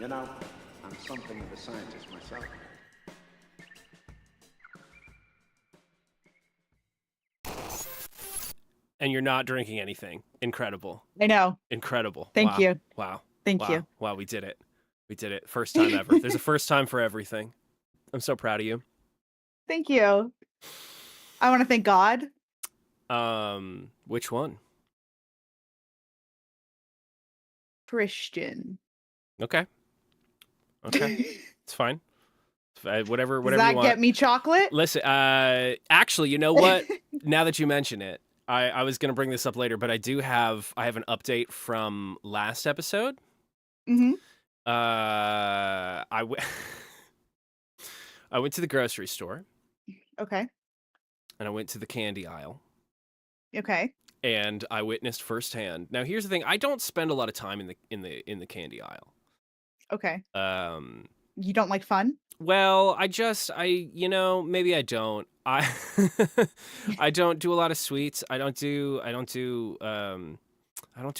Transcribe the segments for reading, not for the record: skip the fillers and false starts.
You know, I'm something of a scientist myself. And you're not drinking anything. Incredible. I know. Incredible. Thank Wow. you. Wow. Thank wow. you. Wow, we did it. We did it. First time ever. There's a first time for everything. I'm so proud of you. Thank you. I want to thank God. Which one? Christian. Okay. Okay. It's fine. Whatever Does you that want. get me chocolate? Listen, actually, you know what? Now that you mention it, I was gonna bring this up later, but I have an update from last episode. Mm-hmm. I went to the grocery store Okay. and I went to the candy aisle Okay. and I witnessed firsthand. Now, here's the thing: I don't spend a lot of time in the candy aisle. Okay. Um, You don't like fun? well, maybe I don't. I don't do a lot of sweets. I don't do a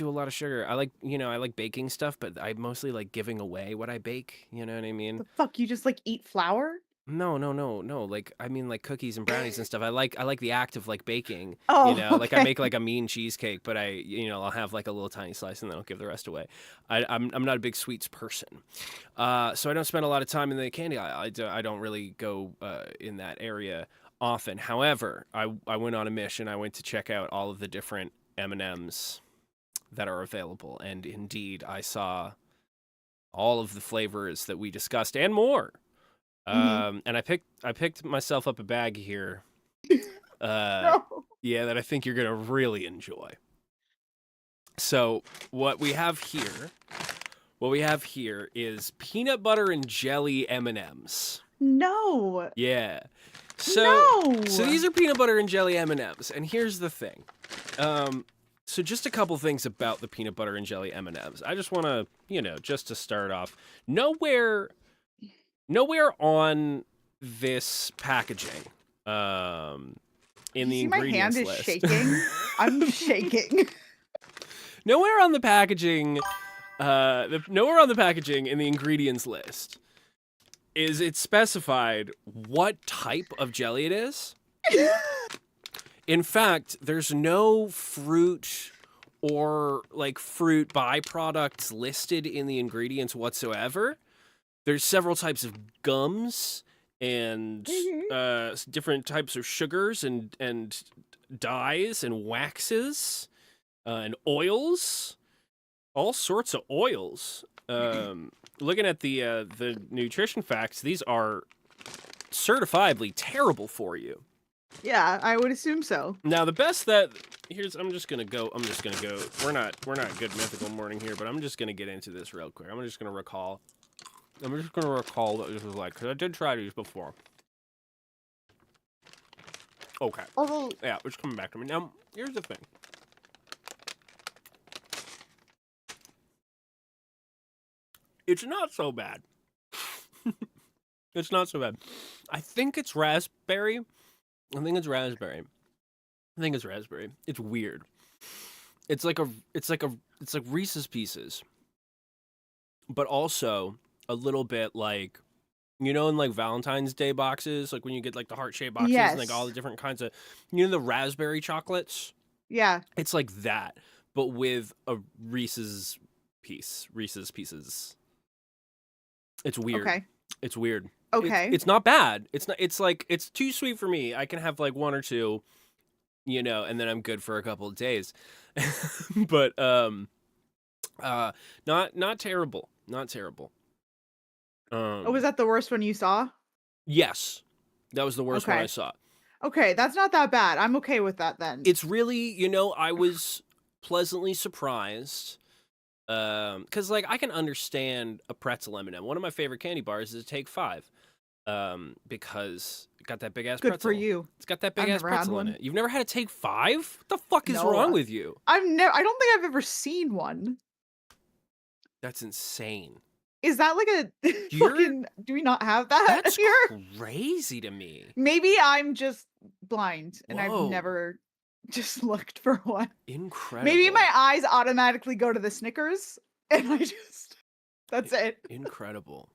lot of sugar. I like baking stuff, but I mostly like giving away what I bake. You know what I mean? The fuck? You just like eat flour? No. Like, I mean, like cookies and brownies and stuff. I like the act of like baking. Oh, Like I okay. make like a mean cheesecake, but I'll have like a little tiny slice and then I'll give the rest away. I'm not a big sweets person, so I don't spend a lot of time in the candy aisle. I don't really go in that area often. However, I went on a mission. I went to check out all of the different M&Ms that are available, and indeed, I saw all of the flavors that we discussed and more. Mhm. And I picked myself up a bag here. No. Yeah, that I think you're gonna really enjoy. So what we have here is peanut butter and jelly M&Ms. No. Yeah. So No. these are peanut butter and jelly M&Ms, and here's the thing. So just a couple things about the peanut butter and jelly M&Ms. I just want to, just to start off, nowhere on this packaging, in the You see my hand ingredients is list. shaking? I'm shaking. Nowhere on the packaging, nowhere on the packaging in the ingredients list is it specified what type of jelly it is. In fact, there's no fruit or like fruit byproducts listed in the ingredients whatsoever. There's several types of gums and different types of sugars and dyes and waxes and oils, all sorts of oils. Looking at the nutrition facts, these are certifiably terrible for you. Yeah, I would assume so. Now the best I'm just gonna go. We're not good mythical morning here, but I'm just gonna get into this real quick. I'm just gonna recall what this was like, because I did try these before. Okay. Oh, Yeah, it's coming back to me. Now, here's the thing. It's not so bad. It's not so bad. I think it's raspberry. It's weird. It's like Reese's Pieces, but also a little bit like, in like Valentine's Day boxes, like when you get like the heart-shaped boxes and like all the different kinds of, the raspberry chocolates. yeah. It's like that, but with a Reese's Pieces. It's weird. Okay. It's weird. Okay. It's not bad. It's not. It's like, it's too sweet for me. I can have like one or two, and then I'm good for a couple of days. But not terrible. Not terrible. Was that the worst one you saw? Yes, that was the worst one I saw. Okay, that's not that bad. I'm okay with that then. It's really, I was pleasantly surprised. Because like I can understand a pretzel M&M. One of my favorite candy bars is a Take 5. Because it got that big ass pretzel. Good for you. It's got that big ass pretzel in it. You've never had a Take 5? What the fuck is No. wrong with you? I don't think I've ever seen one. That's insane. Is that like a fucking, do we not have that That's here? crazy to me. Maybe I'm just blind and Whoa. I've never just looked for one. Incredible. Maybe my eyes automatically go to the Snickers and I just That's it. Incredible.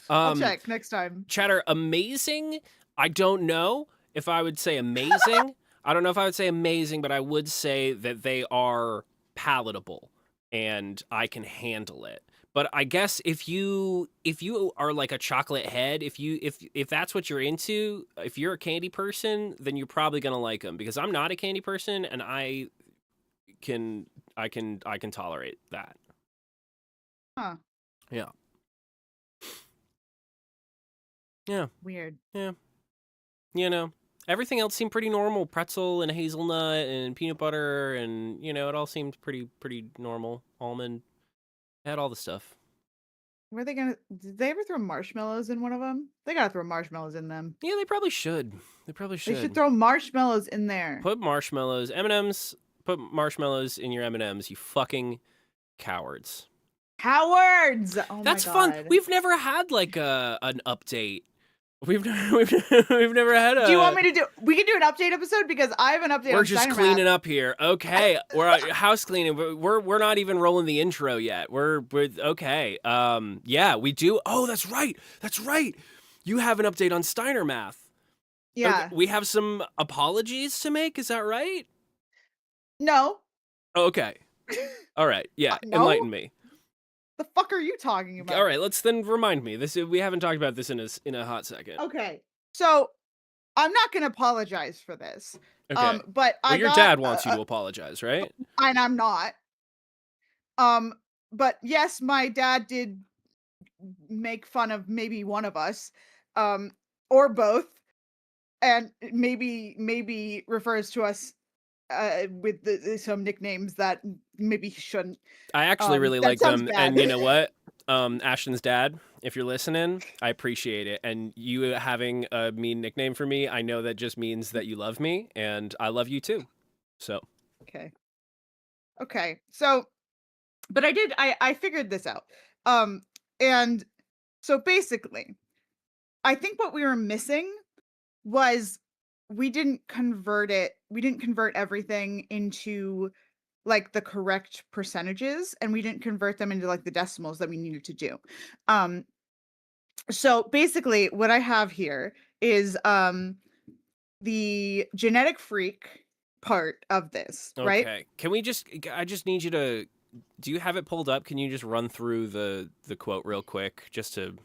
I'll check next time. Chatter, amazing. I don't know if I would say amazing. I don't know if I would say amazing, but I would say that they are palatable and I can handle it. But I guess if you are like a chocolate head, if that's what you're into, if you're a candy person, then you're probably gonna like them because I'm not a candy person and I can tolerate that. Huh. Yeah. Yeah. Weird. Yeah. You know, everything else seemed pretty normal. Pretzel and hazelnut and peanut butter and, you know, it all seemed pretty normal. Almond. Had all the stuff. Were they gonna? Did they ever throw marshmallows in one of them? They gotta throw marshmallows in them. Yeah, they probably should. They They should throw marshmallows in there. Put marshmallows. M&Ms. Put marshmallows in your M&Ms, you fucking cowards. Cowards! Oh That's my fun. God. We've never had like an update. We've never had a. Do you want me to do? We can do an update episode because I have an update. We're on just Steiner cleaning Math. up here. Okay, we're house cleaning. We're not even rolling the intro yet. We're okay. Yeah, we do. Oh, that's right. That's right. You have an update on Steiner Math. Yeah. Okay, we have some apologies to make. Is that right? No. Okay. All right. Yeah. No? Enlighten me. The fuck are you talking about? All right. Let's then remind me. We haven't talked about this in a hot second. Okay. So I'm not gonna apologize for this. Okay. But Well, your dad wants you to apologize, right? And I'm not. But yes, my dad did make fun of maybe one of us, or both, and maybe refers to us with some nicknames that maybe he shouldn't. I actually really that like sounds them, bad. and you know what? Ashton's dad, if you're listening, I appreciate it. And you having a mean nickname for me, I know that just means that you love me, and I love you too. So Okay. So, but I figured this out. And so basically, I think what we were missing was we didn't convert everything into like the correct percentages, and we didn't convert them into like the decimals that we needed to do. So basically what I have here is the genetic freak part of this, right? okay, can we just? I just need you to. Do you have it pulled up? Can you just run through the quote real quick, just to?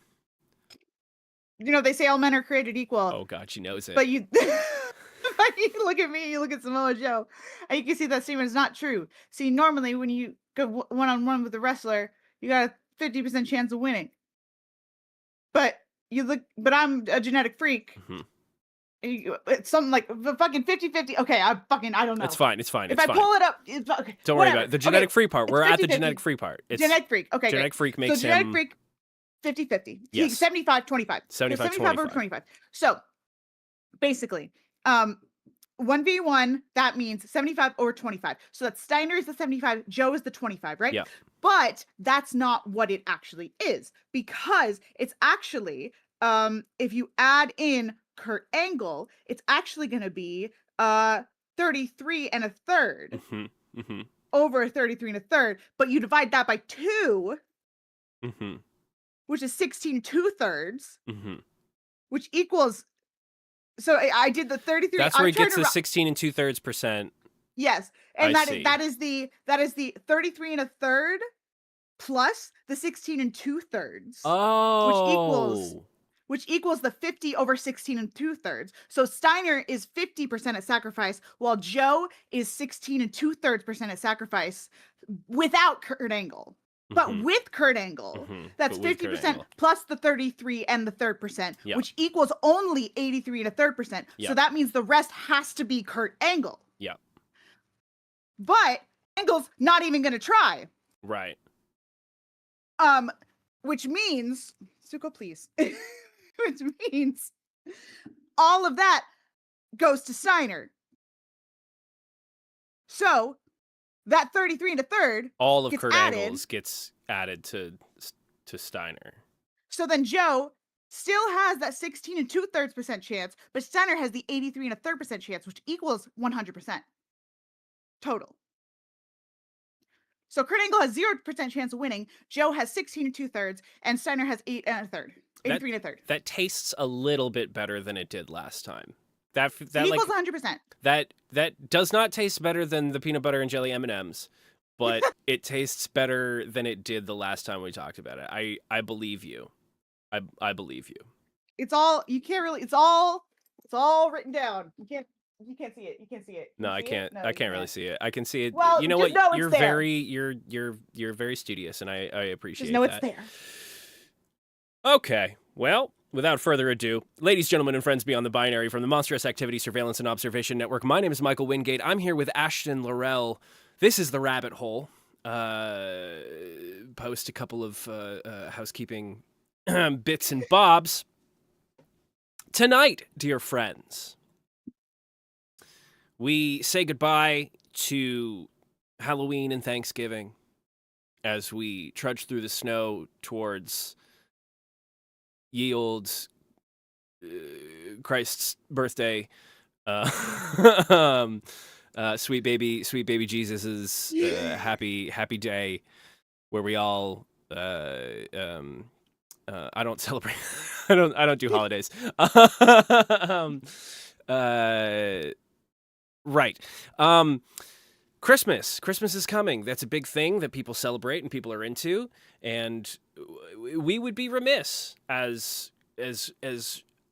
You know, they say all men are created equal. Oh God, she knows it. But you, but you look at me, you look at Samoa Joe, and you can see that statement is not true. See, normally when you go one-on-one with a wrestler, you got a 50% chance of winning. But I'm a genetic freak. Mm-hmm. It's something like fucking 50-50. Okay, I don't know. It's fine. It's fine. If It's I fine. pull it up, it's okay. Don't whatever. worry about it. The genetic free part. It's We're at the 50-50. genetic free part. It's Genetic freak. Okay, genetic great. freak makes so genetic him freak 50-50. Yes. 75-25. 75 over 25. So basically, 1v1, that means 75 over 25. So that's Steiner is the 75, Joe is the 25, right? Yeah. But that's not what it actually is, because it's actually, if you add in Kurt Angle, it's actually going to be 33 and a third Mm-hmm. Mm-hmm. over 33 and a third, but you divide that by 2, Mm-hmm. which is 16 2/3, Mm-hmm. which equals. So I did the 33. That's where he gets the 16 2/3%. Yes, and I see. that is the 33 and a third plus the 16 2/3. Oh. Which equals the 50 over 16 2/3. So Steiner is 50% at sacrifice, while Joe is 16 2/3% at sacrifice without Kurt Angle. But Mhm. with Kurt Angle, Mhm. that's But with Kurt 50% Angle. plus the 33 and the third percent, Yeah. which equals only 83 and a third percent. Yeah. So that means the rest has to be Kurt Angle. Yeah. But Angle's not even going to try. Right. Which means, Suko, please. Which means all of that goes to Steiner. So that 33 and a third. All of Gets Kurt added. Angle's gets added to Steiner. So then Joe still has that 16 2/3% chance, but Steiner has the 83 and a third percent chance, which equals 100% total. So Kurt Angle has 0% chance of winning. Joe has 16 2/3, and Steiner has 8 1/3. 83 1/3. That tastes a little bit better than it did last time. That He like equals 100%. that does not taste better than the peanut butter and jelly M&Ms, but it tastes better than it did the last time we talked about it. I believe you. I believe you. It's all you can't really. It's all written down. You can't see it. You can't see it. No, You I see can't. it? No, I you can't really see it. I can see it. Well, you know just what? know it's You're there. very you're very studious, and I appreciate Just know that. it's there. Okay. Well, without further ado, ladies, gentlemen, and friends beyond the binary from the Monstrous Activity Surveillance and Observation Network, my name is Michael Wingate. I'm here with Ashton Laurel. This is The Rabbit Hole. Post a couple of housekeeping bits and bobs. Tonight, dear friends, we say goodbye to Halloween and Thanksgiving as we trudge through the snow towards ye olde Christ's birthday. Sweet baby Jesus's happy day, where we all I don't celebrate. I don't do holidays. Right. Christmas is coming. That's a big thing that people celebrate and people are into, and we would be remiss as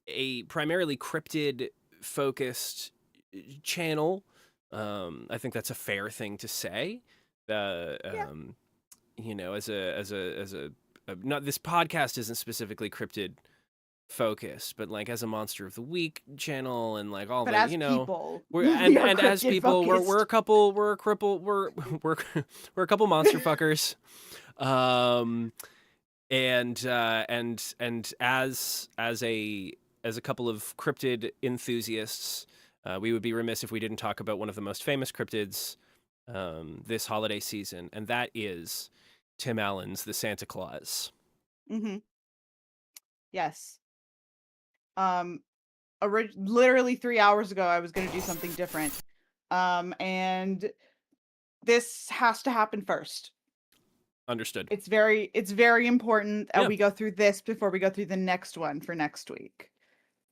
a primarily cryptid focused channel. I think that's a fair thing to say. You know, as a not, this podcast isn't specifically cryptid focused, but like as a Monster of the Week channel and like all But the, as you know, people, we're we are and as cryptid people, we're focused. a couple, we're a couple monster fuckers, and as a couple of cryptid enthusiasts, we would be remiss if we didn't talk about one of the most famous cryptids this holiday season, and that is Tim Allen's The Santa Claus. Mm-hmm. Yes. Literally 3 hours ago, I was going to do something different. And this has to happen first. Understood. It's very important that Yeah. we go through this before we go through the next one for next week.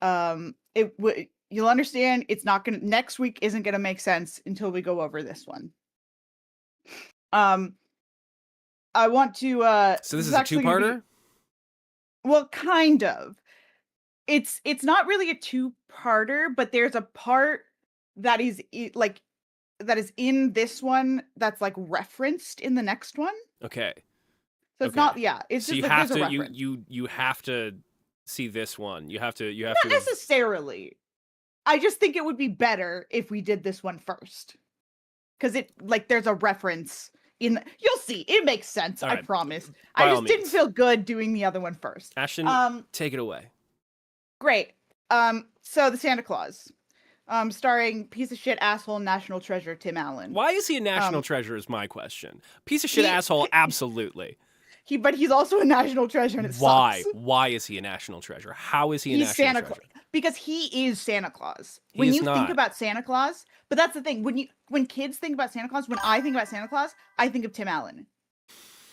You'll understand it's not going to, next week isn't going to make sense until we go over this one. I want to, So this is a two-parter? Well, kind of. It's not really a two-parter, but there's a part that is that is in this one that's like referenced in the next one. Okay. So it's Okay. not, yeah. It's So just you like have there's a to reference. you have to see this one. You have to Not necessarily. I just think it would be better if we did this one first, because it like there's a reference in. You'll see. It makes sense. All I right. promise. By I all just didn't means. feel good doing the other one first. Ashton, take it away. Great. So the Santa Claus, starring piece of shit asshole national treasure Tim Allen. Why is he a national treasure is my question. Piece of shit he- asshole, absolutely. But he's also a national treasure, and it Why? sucks. Why is he a national treasure? How is he a He's national Santa treasure? Claus because he is Santa Claus. He When is you not. think about Santa Claus, but that's the thing. When kids think about Santa Claus, when I think about Santa Claus, I think of Tim Allen.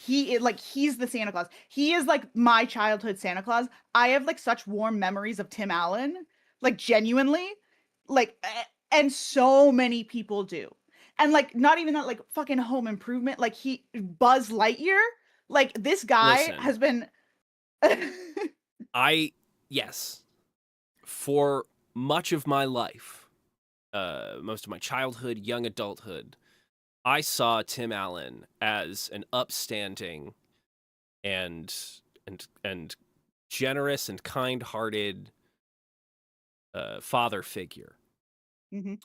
He's the Santa Claus. He is like my childhood Santa Claus. I have like such warm memories of Tim Allen, like genuinely, and so many people do. And like not even that, like fucking Home Improvement, like Buzz Lightyear, like this guy Listen. has been. Yes. For much of my life, most of my childhood, young adulthood, I saw Tim Allen as an upstanding and generous and kind-hearted father figure, Mhm.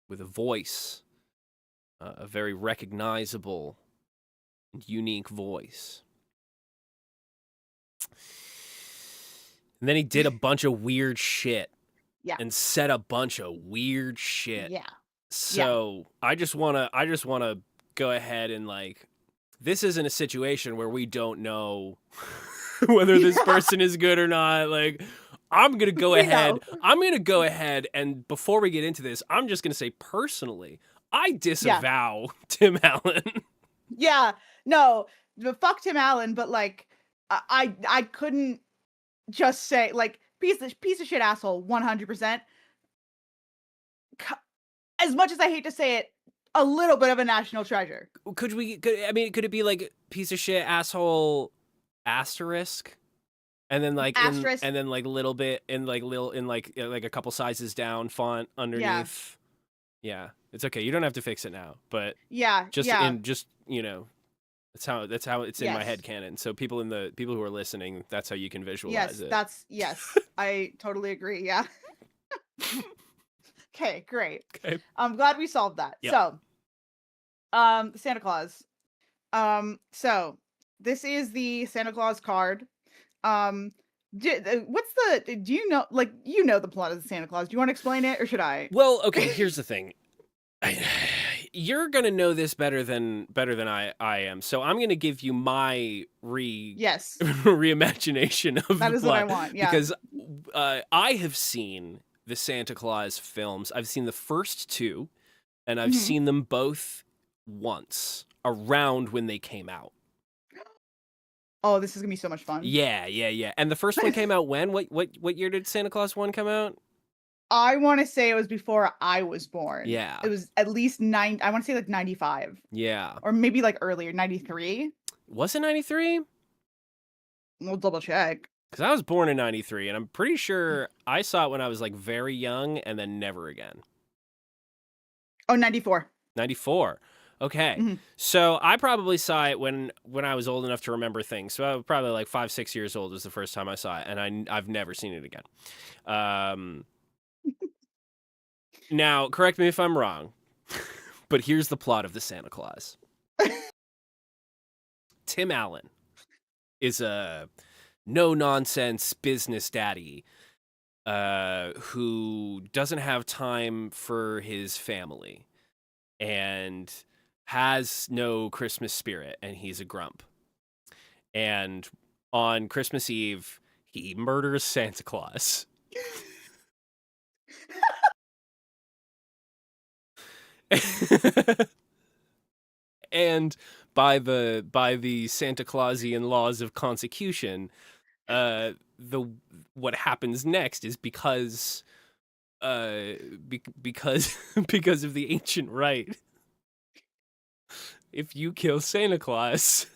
with a voice, a very recognizable and unique voice. And then he did a bunch of weird shit. Yeah. And said a bunch of weird shit. Yeah. So I just wanna go ahead and like, this isn't a situation where we don't know whether this person is good or not. Like, I'm gonna go We ahead. know. I'm gonna go ahead, and before we get into this, I'm just gonna say personally, I disavow Tim Allen. Yeah, no, fuck Tim Allen, but like, I couldn't just say like piece of shit asshole 100%. As much as I hate to say it, a little bit of a national treasure. Could it be like piece of shit asshole asterisk? And then like Asterisk. and then like little bit in like a couple sizes down font underneath. Yeah. It's okay. You don't have to fix it now, but Yeah, just yeah. that's how it's in my Yes. head canon. So people who are listening, that's how you can visualize it. Yes. I totally agree. Yeah. Okay, great. Okay. I'm glad we solved that. Yep. So, Santa Claus. So this is the Santa Claus card. Do you know, like, you know the plot of the Santa Claus? Do you want to explain it or should I? Well, okay, here's the thing. You're gonna know this better than I am. So I'm gonna give you my Yes, reimagination of that the is what I plot, want. Yeah. because I have seen the Santa Claus films. I've seen the first two, and I've Mhm. seen them both once around when they came out. Oh, this is gonna be so much fun. Yeah. And the first one came out when? What year did Santa Claus 1 come out? I want to say it was before I was born. Yeah. It was at least I want to say like 95 Yeah. or maybe like earlier, 93. Was it 93? We'll double check. Because I was born in 93, and I'm pretty sure I saw it when I was like very young and then never again. Oh, 94. 94. Okay. Mhm. So I probably saw it when I was old enough to remember things. So I was probably like 5, 6 years old was the first time I saw it, and I've never seen it again. Now, correct me if I'm wrong, but here's the plot of the Santa Claus. Tim Allen is a no-nonsense business daddy who doesn't have time for his family and has no Christmas spirit, and he's a grump. And on Christmas Eve, he murders Santa Claus. And by the Santa Clausian laws of consecution, what happens next is because because of the ancient right, if you kill Santa Claus,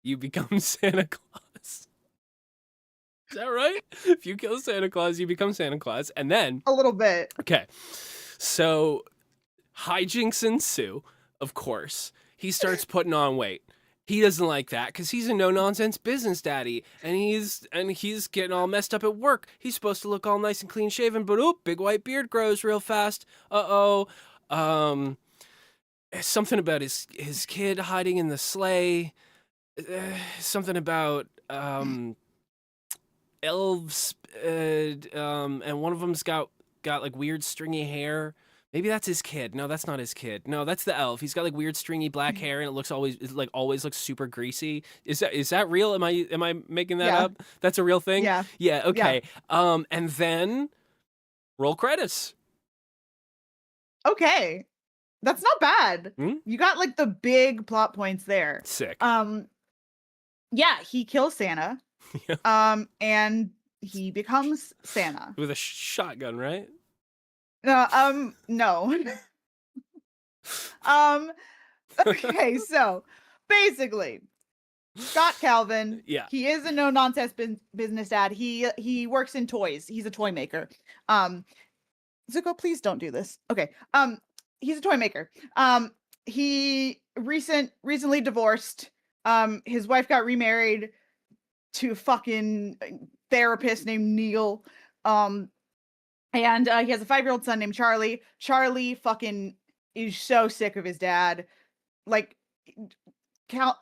you become Santa Claus. Is that right? If you kill Santa Claus, you become Santa Claus. And then A little bit. okay, so hijinks ensue, of course. He starts putting on weight. He doesn't like that because he's a no-nonsense business daddy, and he's getting all messed up at work. He's supposed to look all nice and clean-shaven, but big white beard grows real fast. Something about his kid hiding in the sleigh. Something about elves, and one of them's got like weird stringy hair. Maybe that's his kid. No, that's not his kid. No, that's the elf. He's got like weird stringy black hair, and it always looks super greasy. Is that real? Am I making that Yeah. up? That's a real thing? Yeah. Yeah, okay. And then roll credits. Okay. That's not bad. Hmm? You got like the big plot points there. Sick. Yeah, he kills Santa. Yeah. And he becomes Santa. With a shotgun, right? No. Okay, so basically, Scott Calvin, Yeah. he is a no-nonsense business dad. He works in toys. He's a toy maker. Zuko, please don't do this. Okay. He's a toy maker. He recently divorced. His wife got remarried to a fucking therapist named Neil. And he has a 5-year-old son named Charlie. Charlie fucking is so sick of his dad. Like,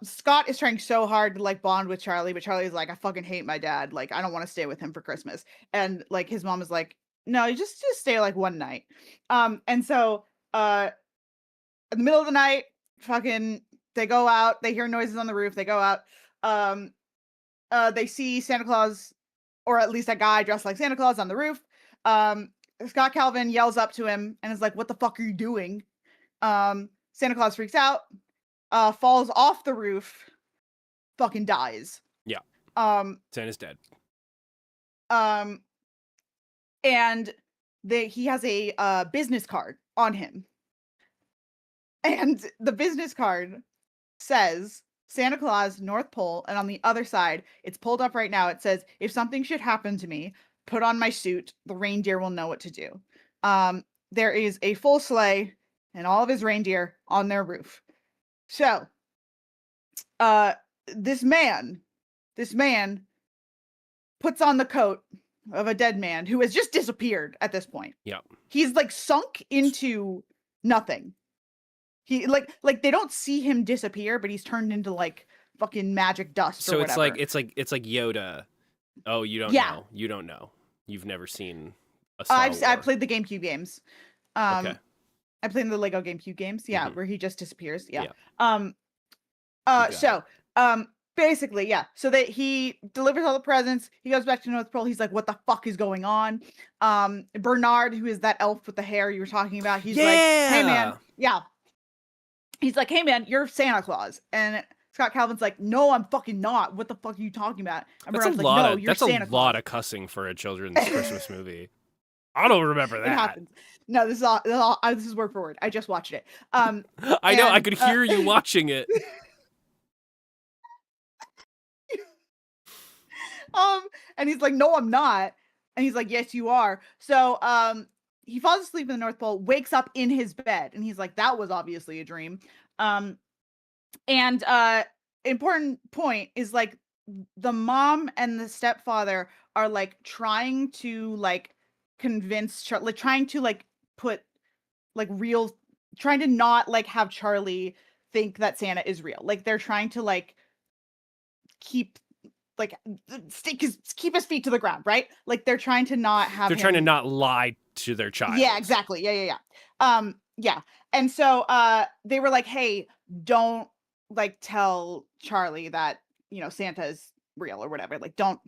Scott is trying so hard to like bond with Charlie, but Charlie's like, I fucking hate my dad. Like, I don't want to stay with him for Christmas. And like his mom is like, no, you just stay like one night. And so in the middle of the night, fucking they go out, they hear noises on the roof, they go out. They see Santa Claus, or at least a guy dressed like Santa Claus on the roof. Scott Calvin yells up to him and is like, what the fuck are you doing? Santa Claus freaks out, falls off the roof, fucking dies. Yeah. Santa's dead. And he has a business card on him. And the business card says Santa Claus, North Pole, and on the other side, it's pulled up right now. It says, if something should happen to me, put on my suit. The reindeer will know what to do. There is a full sleigh and all of his reindeer on their roof. So, this man puts on the coat of a dead man who has just disappeared at this point. Yeah. He's like sunk into nothing. He like they don't see him disappear, but he's turned into like fucking magic dust or So whatever. it's like Yoda. Oh, you don't Yeah. know. You don't know. You've never seen a Star I've War. played the GameCube games. Okay. I played the Lego GameCube games. Yeah, Mhm. where he just disappears. Yeah. You got So basically, yeah. So that he delivers all the presents. He goes back to North Pole. He's like, "What the fuck is going on?" Bernard, who is that elf with the hair you were talking about, he's like, "Hey man, yeah." He's like, "Hey man, you're Santa Claus," and Scott Calvin's like, "No, I'm fucking not. What the fuck are you talking about?" And That's a Bernard's lot like, "No, of you're Santa Claus." lot of cussing for a children's Christmas movie. I don't remember It that. happens. No, this is word for word. I just watched it. I know. I and, could hear you watching it. And he's like, "No, I'm not." And he's like, "Yes, you are." So he falls asleep in the North Pole, wakes up in his bed, and he's like, "That was obviously a dream." And important point is like the mom and the stepfather are like trying to like convince like trying to like put like real trying to not like have Charlie think that Santa is real. Like they're trying to like keep like keep his feet to the ground, right? Like they're trying to not have They're trying to him- not lie to their child. Yeah, exactly. Yeah. Yeah. And so they were like, "Hey, don't like tell Charlie that, you know, Santa is real or whatever. Like don't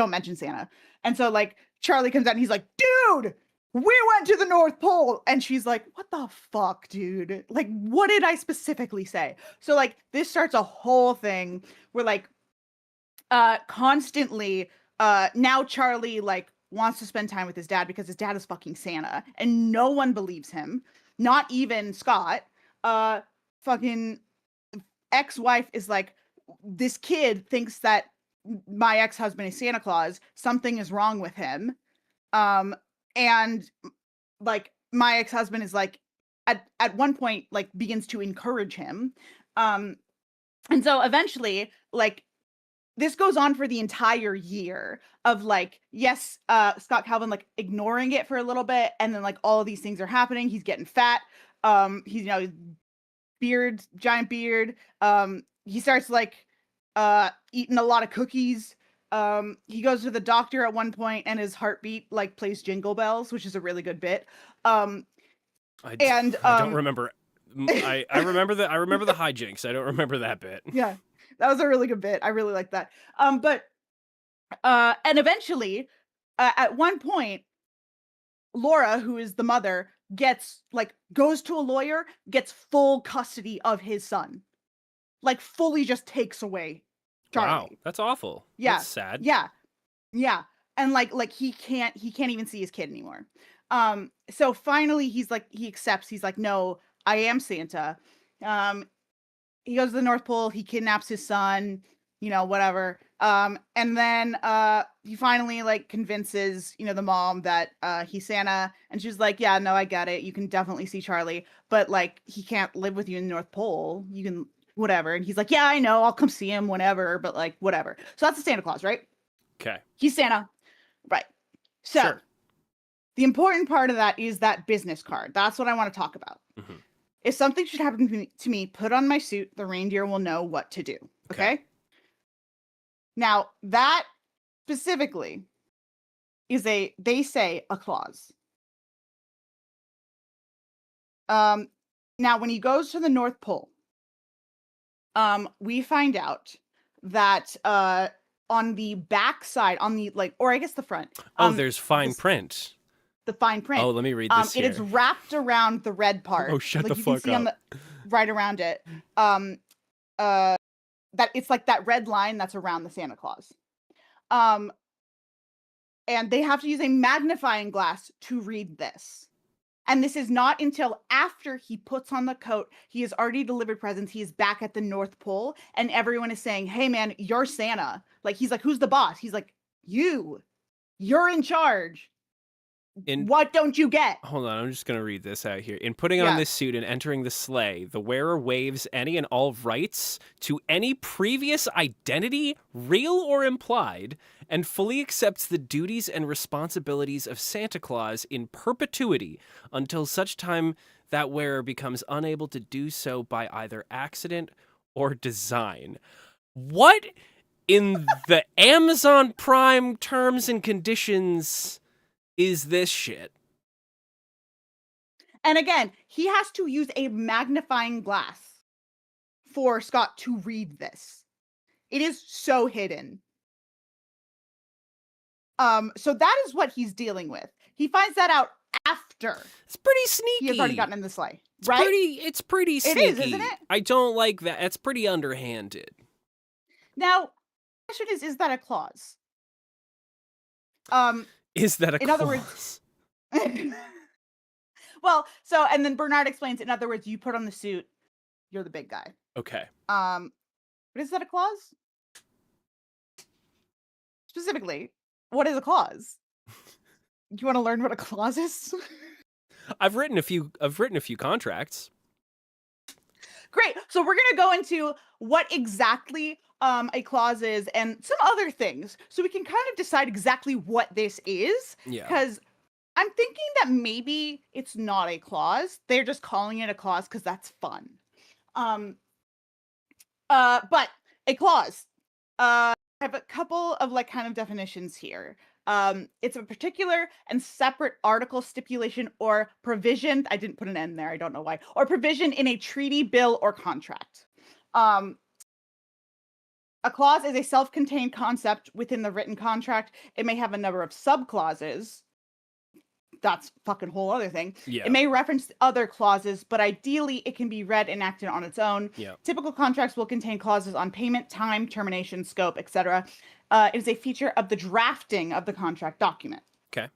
mention Santa." And so like Charlie comes out and he's like, "Dude, we went to the North Pole." And she's like, "What the fuck, dude? Like, what did I specifically say?" So like this starts a whole thing where like constantly now Charlie like wants to spend time with his dad because his dad is fucking Santa and no one believes him, not even Scott. Fucking ex-wife is like, "This kid thinks that my ex-husband is Santa Claus, something is wrong with him." And like my ex-husband is like at one point like begins to encourage him. And so eventually like this goes on for the entire year of like, yes, Scott Calvin like ignoring it for a little bit, and then like all of these things are happening. He's getting fat. He's, you know, beard, giant beard. He starts like eating a lot of cookies. He goes to the doctor at one point and his heartbeat like plays Jingle Bells, which is a really good bit. I don't remember. I remember I remember the hijinks. I don't remember that bit. Yeah, that was a really good bit. I really like that. But and eventually, at one point, Laura, who is the mother, goes to a lawyer, gets full custody of his son, like fully just takes away Charlie. Wow, that's awful. Yeah, That's sad. Yeah, and like he can't even see his kid anymore. So finally, he accepts. He's like, "No, I am Santa." He goes to the North Pole. He kidnaps his son. You know, whatever. And then he finally like convinces, you know, the mom that he's Santa, and she's like, "Yeah, no, I get it. You can definitely see Charlie, but like he can't live with you in the North Pole. You can whatever." And he's like, "Yeah, I know. I'll come see him whenever, but like whatever." So that's the Santa Claus, right? Okay. He's Santa, right? So Sure. the important part of that is that business card. That's what I want to talk about. Mhm. If something should happen to me, put on my suit. The reindeer will know what to do. Okay. Now, that specifically is they say a clause. Now, when he goes to the North Pole, we find out that on the back side, on the like, or I guess the front. There's fine print. The fine print. Oh, let me read this It here. is wrapped around the red part. Oh, shut like the you can fuck see on up. right around it. That it's like that red line that's around the Santa Claus. Um, and they have to use a magnifying glass to read this. And this is not until after he puts on the coat, he has already delivered presents, he is back at the North Pole, and everyone is saying, hey man, you're Santa. Like, he's like, who's the boss? He's like, you're in charge. What don't you get? Hold on, I'm just going to read this out here. In putting on this suit and entering the sleigh, the wearer waives any and all rights to any previous identity, real or implied, and fully accepts the duties and responsibilities of Santa Claus in perpetuity until such time that wearer becomes unable to do so by either accident or design. What in the Amazon Prime terms and conditions is this shit? And again, he has to use a magnifying glass for Scott to read this. It is so hidden. So that is what he's dealing with. He finds that out after It's pretty sneaky. he has already gotten in the sleigh. It's right? It's pretty sneaky. It is, isn't it? I don't like that. It's pretty underhanded. Now, the question is that a clause? Is that a in clause? other words, well, so, and then Bernard explains, in other words, you put on the suit, you're the big guy. Okay. But is that a clause? Specifically, what is a clause? You want to learn what a clause is? I've written a few contracts. Great. So we're going to go into what exactly a clause is and some other things, so we can kind of decide exactly what this is. Yeah. Because I'm thinking that maybe it's not a clause. They're just calling it a clause because that's fun. But a clause. I have a couple of like kind of definitions here. It's a particular and separate article, stipulation, or provision. I didn't put an N there. I don't know why. Or provision in a treaty, bill, or contract. A clause is a self-contained concept within the written contract. It may have a number of subclauses. That's fucking whole other thing. Yeah. It may reference other clauses, but ideally it can be read and acted on its own. Yeah. Typical contracts will contain clauses on payment, time, termination, scope, etc. It is a feature of the drafting of the contract document. Okay.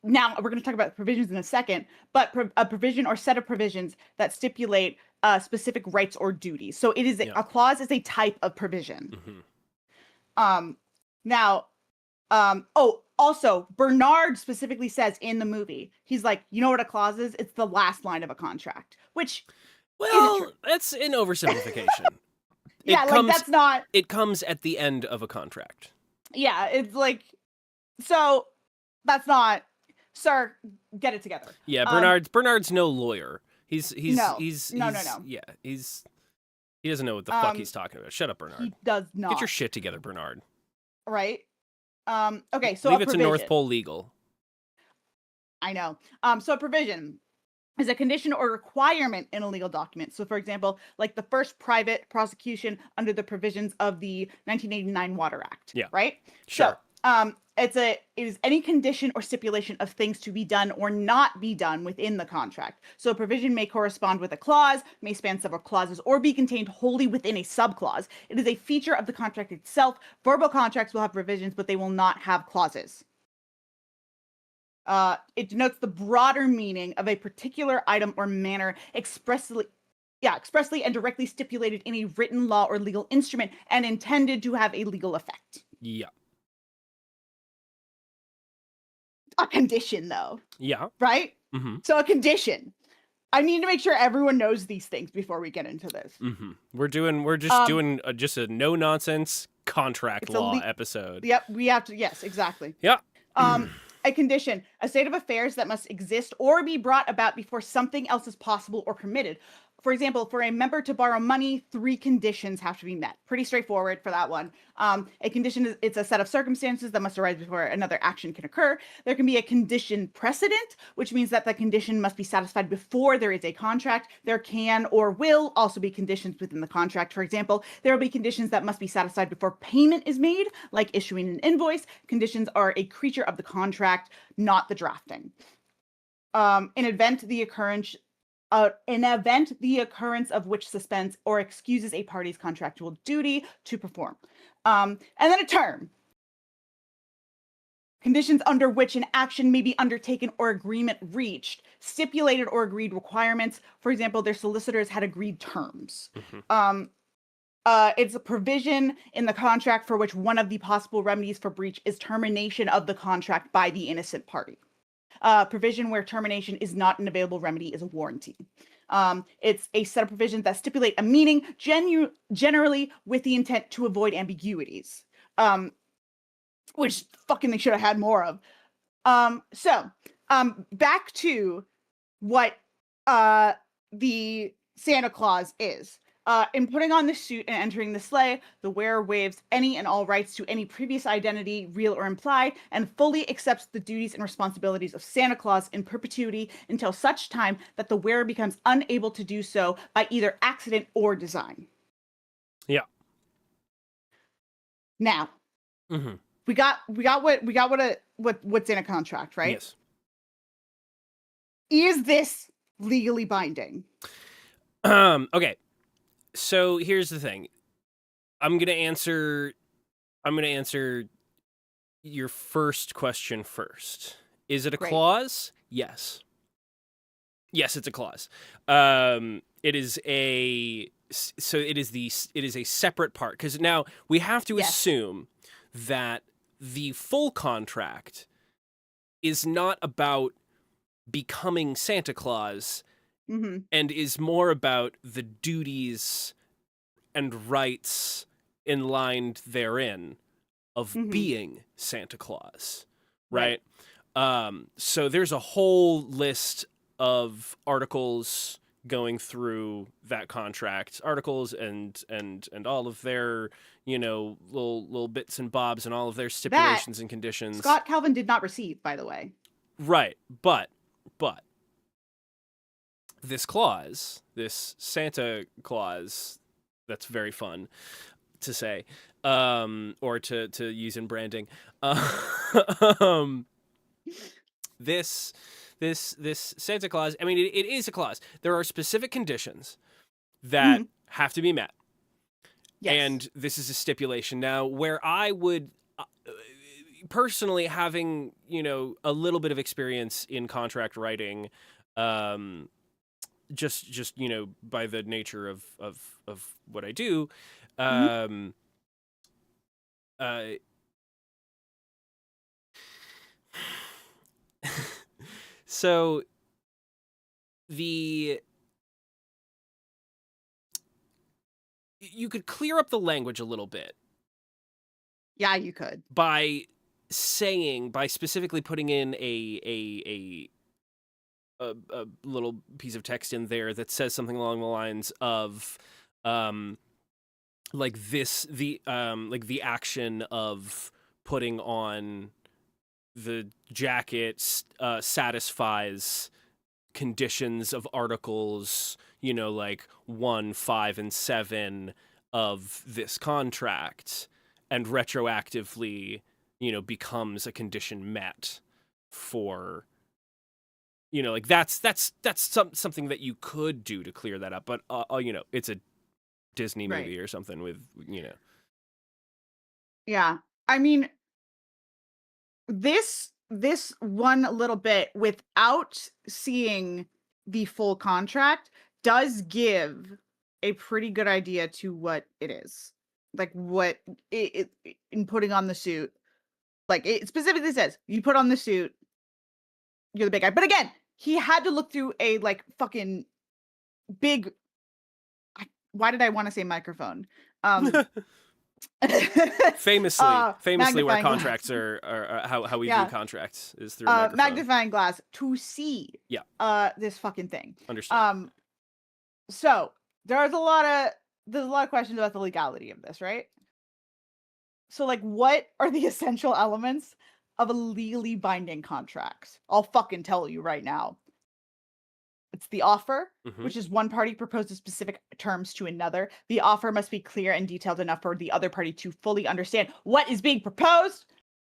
Now, we're going to talk about provisions in a second, but a provision or set of provisions that stipulate specific rights or duties. So it is a clause is a type of provision. Mm-hmm. Also, Bernard specifically says in the movie, he's like, you know what a clause is? It's the last line of a contract, which well, that's an oversimplification. That's not. It comes at the end of a contract. Yeah, it's like, so that's not. Sir, get it together. Yeah, Bernard's no lawyer. He's no. Yeah, he doesn't know what the fuck he's talking about. Shut up, Bernard. He does not. Get your shit together, Bernard. Right. Okay, so leave it to North Pole Legal. I know. So a provision is a condition or requirement in a legal document. So, for example, like the first private prosecution under the provisions of the 1989 Water Act. Yeah. Right. Sure. So, it is any condition or stipulation of things to be done or not be done within the contract. So a provision may correspond with a clause, may span several clauses, or be contained wholly within a subclause. It is a feature of the contract itself. Verbal contracts will have provisions, but they will not have clauses. It denotes the broader meaning of a particular item or manner expressly and directly stipulated in a written law or legal instrument and intended to have a legal effect. Yeah. A condition, though. Yeah. Right? Mm-hmm. So a condition. I need to make sure everyone knows these things before we get into this. Mm-hmm. We're just doing just a no nonsense contract law episode. Yep, we have to. Yes, exactly. Yeah. A condition, a state of affairs that must exist or be brought about before something else is possible or permitted. For example, for a member to borrow money, 3 conditions have to be met. Pretty straightforward for that one. A condition it's a set of circumstances that must arise before another action can occur. There can be a condition precedent, which means that the condition must be satisfied before there is a contract. There can or will also be conditions within the contract. For example, there will be conditions that must be satisfied before payment is made, like issuing an invoice. Conditions are a creature of the contract, not the drafting. In event the occurrence an event the occurrence of which suspends or excuses a party's contractual duty to perform. And then a term. Conditions under which an action may be undertaken or agreement reached, stipulated or agreed requirements. For example, their solicitors had agreed terms. It's a provision in the contract for which one of the possible remedies for breach is termination of the contract by the innocent party. Provision where termination is not an available remedy is a warranty. It's a set of provisions that stipulate a meaning generally with the intent to avoid ambiguities. Which fucking they should have had more of. So back to what the Santa Claus is. In putting on the suit and entering the sleigh, the wearer waives any and all rights to any previous identity, real or implied, and fully accepts the duties and responsibilities of Santa Claus in perpetuity until such time that the wearer becomes unable to do so by either accident or design. Yeah. Now, we got what's in a contract, right? Yes. Is this legally binding? Okay. So here's the thing. I'm gonna answer your first question first. Is it a Great. clause? Yes. Yes, it's a clause. It is a separate part, because now we have to assume that the full contract is not about becoming Santa Claus and is more about the duties and rights inlined therein of being Santa Claus, right? So there's a whole list of articles going through that contract, articles and all of their, little bits and bobs and all of their stipulations and conditions. Scott Calvin did not receive, by the way. Right, but this clause, this Santa clause, that's very fun to say, or to use in branding. This Santa clause, I mean, it is a clause. There are specific conditions that have to be met. Yes. And this is a stipulation. Now, where I would personally, having, a little bit of experience in contract writing, just by the nature of what I do, so you could clear up the language a little bit. Yeah, you could. By specifically putting in a little piece of text in there that says something along the lines of like the action of putting on the jacket satisfies conditions of articles, like 1, 5, and 7 of this contract, and retroactively, becomes a condition met for, like that's something that you could do to clear that up. But it's a Disney movie or something with, Yeah, I mean, this one little bit without seeing the full contract does give a pretty good idea to what it is. Like what it in putting on the suit, like it specifically says you put on the suit, you're the big guy. But again, he had to look through a like fucking big, why did I want to say microphone? Famously where contracts are how we view contracts is through a microphone. Magnifying glass to see this fucking thing. Understood. So there's a lot of questions about the legality of this, right? So like, what are the essential elements of a legally binding contract? I'll fucking tell you right now. It's the offer, which is one party proposes specific terms to another. The offer must be clear and detailed enough for the other party to fully understand what is being proposed.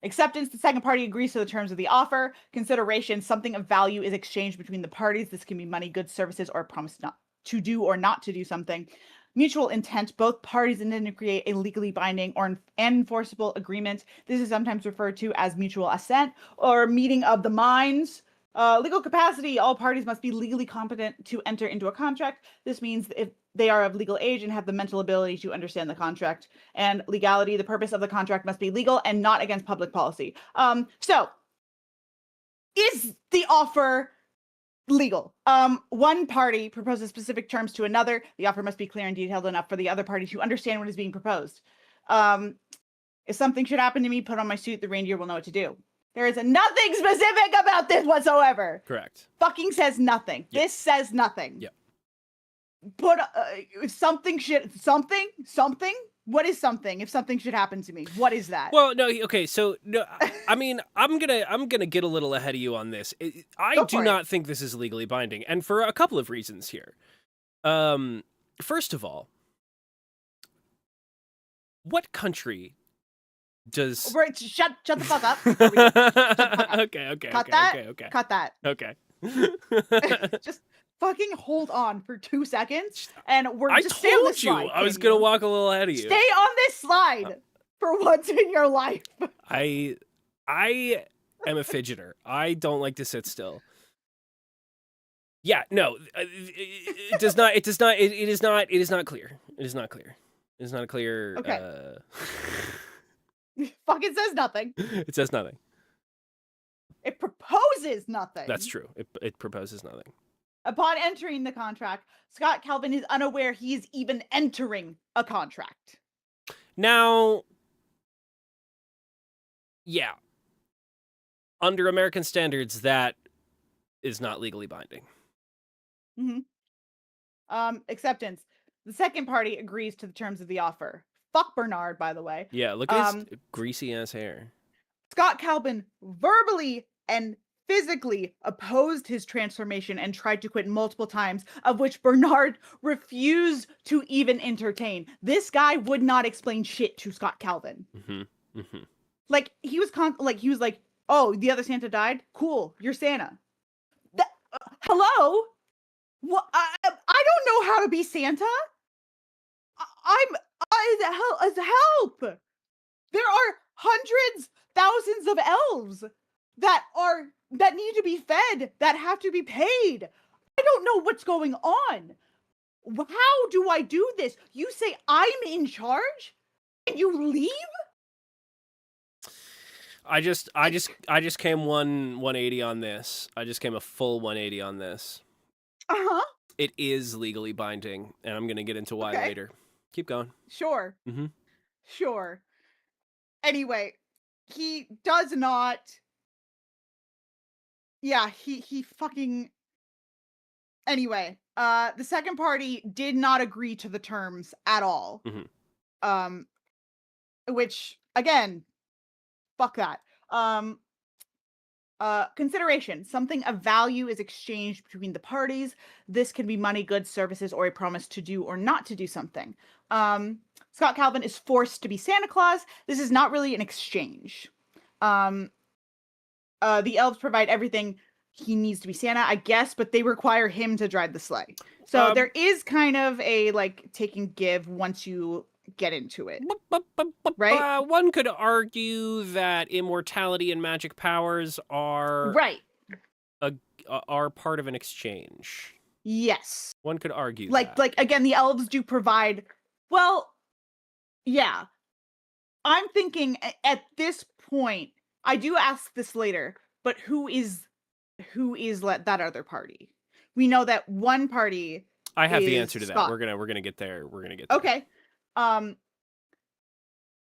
Acceptance, the second party agrees to the terms of the offer. Consideration, something of value is exchanged between the parties. This can be money, goods, services, or a promise not to do or not to do something. Mutual intent, both parties intend to create a legally binding or enforceable agreement. This is sometimes referred to as mutual assent or meeting of the minds. Legal capacity, all parties must be legally competent to enter into a contract. This means if they are of legal age and have the mental ability to understand the contract. And legality, the purpose of the contract must be legal and not against public policy. So is the offer legal? One party proposes specific terms to another. The offer must be clear and detailed enough for the other party to understand what is being proposed. If something should happen to me, put on my suit, the reindeer will know what to do. There is nothing specific about this whatsoever. Correct. Fucking says nothing. Yep. This says nothing. Yep. Put something. What is something? If something should happen to me, what is that? Well, no, okay, so no, I mean, I'm gonna get a little ahead of you on this. I Go do for it. not think this is legally binding, and for a couple of reasons here. First of all, what country does? Shut the fuck up. Okay. Cut that. Okay. Cut that. Okay. Just fucking hold on for 2 seconds, and we're I just stay on told this you slide, I was can gonna you? walk a little ahead of you. Stay on this slide for once in your life. I am a fidgeter. I don't like to sit still. Yeah, no, it does not. It does not. It is not. It is not clear. It is not clear. It is not clear. Okay. Fucking says nothing. It says nothing. It proposes nothing. That's true. It proposes nothing. Upon entering the contract, Scott Calvin is unaware he is even entering a contract. Now, yeah, under American standards, that is not legally binding. Acceptance. The second party agrees to the terms of the offer. Fuck Bernard, by the way. Yeah, look at his greasy ass hair. Scott Calvin verbally and physically opposed his transformation and tried to quit multiple times, of which Bernard refused to even entertain. This guy would not explain shit to Scott Calvin. Like he was like, "Oh, the other Santa died. Cool, you're Santa." Hello? What? I don't know how to be Santa. As help. There are hundreds, thousands of elves that need to be fed, that have to be paid. I don't know what's going on. How do I do this? You say I'm in charge and you leave? I just came 180 on this. I just came a full 180 on this. Uh-huh. It is legally binding, and I'm gonna get into why Okay. later. Keep going. Sure. Mhm. Sure. Anyway, he does not. Yeah, he fucking. Anyway, the second party did not agree to the terms at all. Mhm. Which again, fuck that. Consideration. Something of value is exchanged between the parties. This can be money, goods, services, or a promise to do or not to do something. Scott Calvin is forced to be Santa Claus. This is not really an exchange. The elves provide everything he needs to be Santa, I guess, but they require him to drive the sleigh. So there is kind of a like take and give once you get into it. Right? One could argue that immortality and magic powers are Right. are part of an exchange. Yes. One could argue Like that. again, the elves do provide. Well, yeah. I'm thinking at this point, I do ask this later, but who is that other party? We know that one party. I have the is answer to that. Scott. We're gonna get there. We're gonna get there. Okay.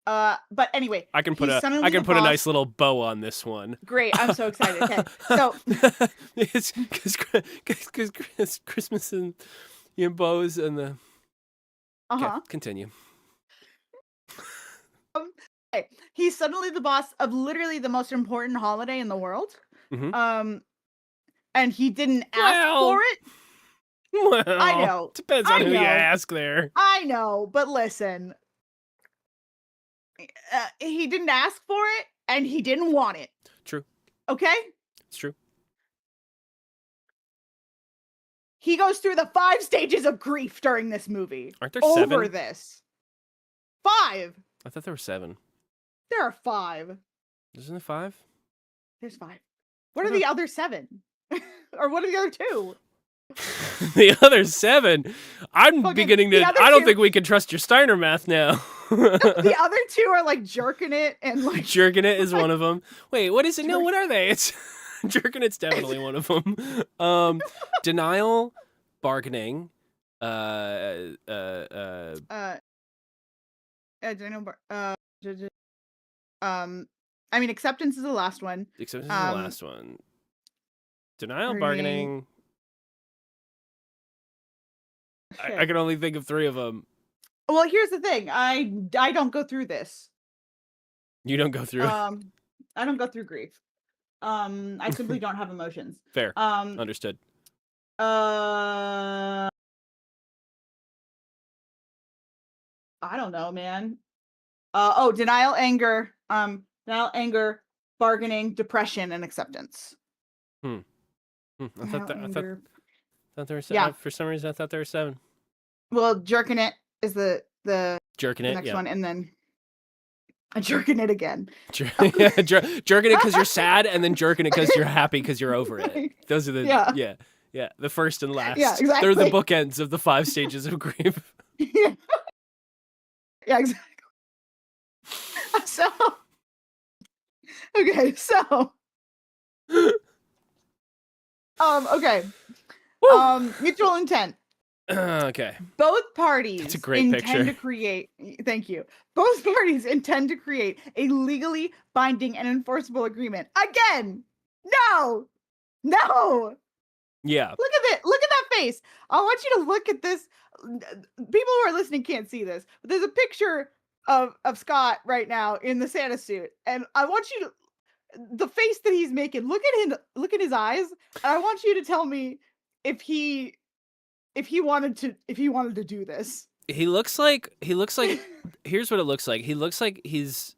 But anyway, I can put he's a suddenly the a nice boss. little bow on this one. Great, I'm so excited. Okay, so it's because Christmas and bows and the. Okay, continue. Okay. He's suddenly the boss of literally the most important holiday in the world. Mhm. And he didn't ask for it. Well, I know. Depends on I who you know. ask there. I know, but listen. He didn't ask for it, and he didn't want it. True. Okay? It's true. He goes through the 5 stages of grief during this movie. Aren't there over 7? this. 5. I thought there were 7. There are 5. Isn't it 5? There's 5. What are the other 7? Or what are the other 2? The other 7. I'm Fucking- beginning the to. other I don't 2 think we can trust your Steiner math now. The other 2 are like jerking it and like Jerking it is one of them. Wait, what is it? No, what are they? It's jerking. It's definitely one of them. Denial, bargaining. I don't know. I mean, acceptance is the last one. Except this is the last one. Denial, Bargaining. bargaining. I can only think of 3 of them. Well, here's the thing. I don't go through this. You don't go through it. I don't go through grief. I simply don't have emotions. Fair. Understood. I don't know, man. Denial, anger, bargaining, depression, and acceptance. I thought Anger. there were 7. Yeah. For some reason, I thought there were 7. Well, jerking it is the Jerking it. next Yeah. one, and then jerking it again. Jerking it because you're sad, and then jerking it because you're happy because you're over it. Right. Those are the Yeah. the first and last. Yeah, They're the exactly. bookends of the 5 stages of grief. Yeah. Yeah, exactly. So, okay, so, okay, Woo! mutual intent. Okay. Both parties That's a great intend picture. to create. Thank you. Both parties intend to create a legally binding and enforceable agreement. Again, no. Yeah. Look at it. Look at that face. I want you to look at this. People who are listening can't see this, but there's a picture of Scott right now in the Santa suit, and I want you to the face that he's making. Look at him. Look at his eyes. And I want you to tell me if he wanted to do this. He looks like here's what it looks like. He looks like he's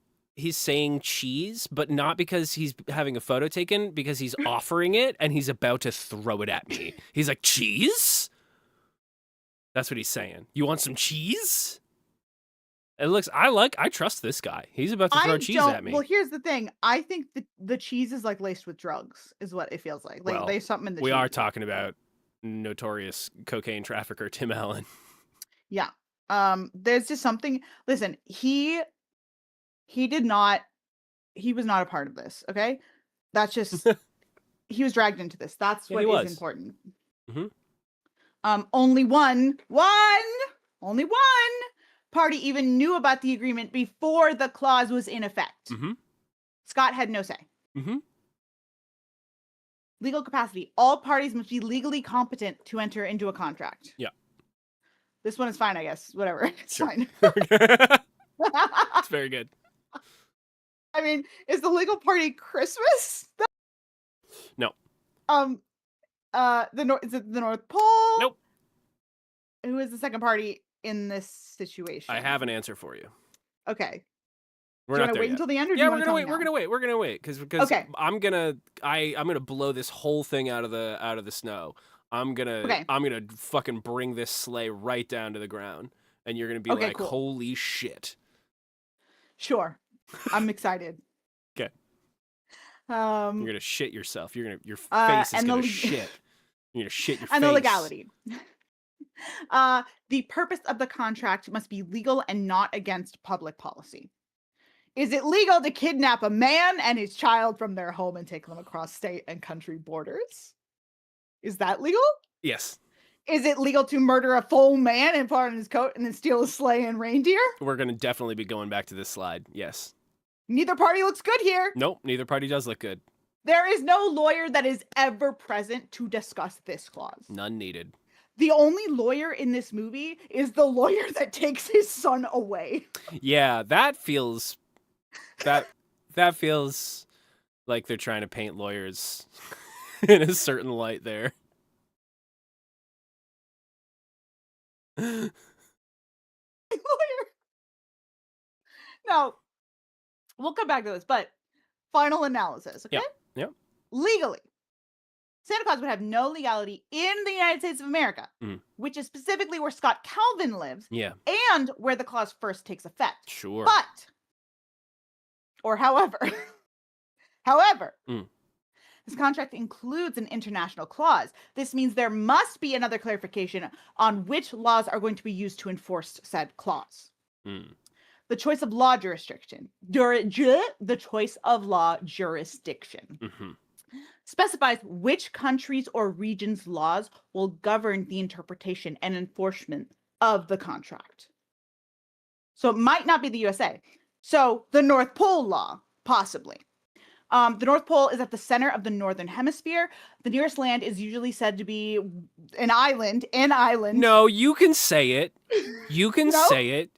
saying cheese, but not because he's having a photo taken, because he's offering it and he's about to throw it at me. He's like, cheese? That's what he's saying. You want some cheese? It looks I trust this guy. He's about to throw cheese at me. Well, here's the thing. I think the cheese is like laced with drugs, is what it feels like. Like Well, there's something in the we cheese. are talking about notorious cocaine trafficker Tim Allen. Yeah. There's just something. Listen, he was not a part of this, okay? That's just he was dragged into this. That's Yeah, what he is was. important. Mhm. Only one party even knew about the agreement before the clause was in effect. Mhm. Scott had no say. Mhm. Legal capacity. All parties must be legally competent to enter into a contract. Yeah. This one is fine, I guess. Whatever. It's Sure. fine. It's very good. I mean, is the legal party Christmas? No. Is it the North Pole? Nope. Who is the second party in this situation? I have an answer for you. Okay. We're do you not want to there wait yet. until the end, or do Yeah, you we're want to gonna tell wait. me We're now? gonna wait. We're gonna wait because Okay. I'm gonna blow this whole thing out of the snow. I'm gonna fucking bring this sleigh right down to the ground, and you're gonna be Okay, like, cool. holy shit. Sure. I'm excited. 'Kay. You're gonna shit yourself. Your face is and gonna the- shit. You're gonna shit your And face. the legality. The purpose of the contract must be legal and not against public policy. Is it legal to kidnap a man and his child from their home and take them across state and country borders? Is that legal? Yes. Is it legal to murder a full man and put on his coat and then steal his sleigh and reindeer? We're gonna definitely be going back to this slide. Yes. Neither party looks good here. Nope. Neither party does look good. There is no lawyer that is ever present to discuss this clause. None needed. The only lawyer in this movie is the lawyer that takes his son away. Yeah, that feels like they're trying to paint lawyers in a certain light there. Lawyer. No, we'll come back to this, but final analysis, okay? Yep. Legally, Santa Claus would have no legality in the United States of America, which is specifically where Scott Calvin lives Yeah. and where the clause first takes effect. Sure. However, this contract includes an international clause. This means there must be another clarification on which laws are going to be used to enforce said clause. The choice of law jurisdiction. The choice of law jurisdiction specifies which countries or regions' laws will govern the interpretation and enforcement of the contract. So it might not be the USA. So the North Pole law, possibly. The North Pole is at the center of the Northern Hemisphere. The nearest land is usually said to be an island. No, you can say it. You can No? say it.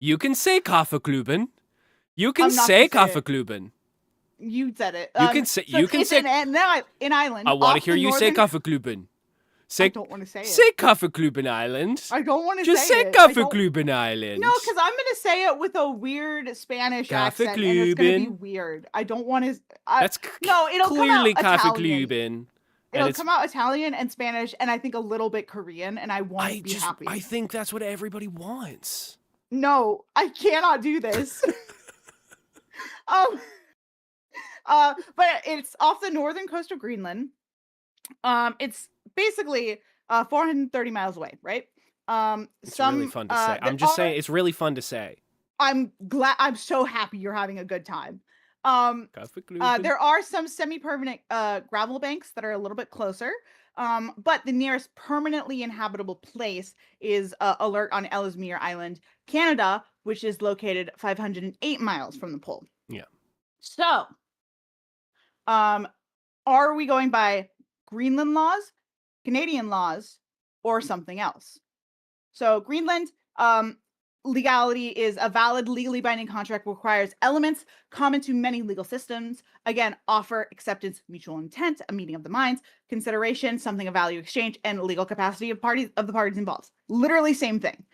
You can say Kaffeekluben. You can I'm not say gonna say it. Kaffeekluben. You said it. You can say. So You can it's say. an island. I want off to hear the you say northern- Kaffeekluben. I Say. don't want to say it. Say Kaffeekluben Island. I don't want to Just say say it. I don't- Kaffeekluben Island. No, because I'm gonna say it with a weird Spanish accent, and it's gonna be Kaffeekluben. weird. I don't want to. That's no, it'll clearly come out Italian. Kaffeekluben. It'll come out Italian and Spanish, and I think a little bit Korean, and I won't be happy. I think that's what everybody wants. No, I cannot do this. But it's off the northern coast of Greenland. It's basically 430 miles away, right? It's really fun to say. I'm just saying, it's really fun to say. I'm so happy you're having a good time. Kaffeekluben. There are some semi-permanent gravel banks that are a little bit closer. But the nearest permanently inhabitable place is Alert on Ellesmere Island, Canada, which is located 508 miles from the pole. Yeah. So, are we going by Greenland laws, Canadian laws, or something else? So, Greenland, legality is a valid, legally binding contract requires elements common to many legal systems. Again, offer, acceptance, mutual intent, a meeting of the minds, consideration, something of value exchange, and legal capacity of the parties involved. Literally same thing.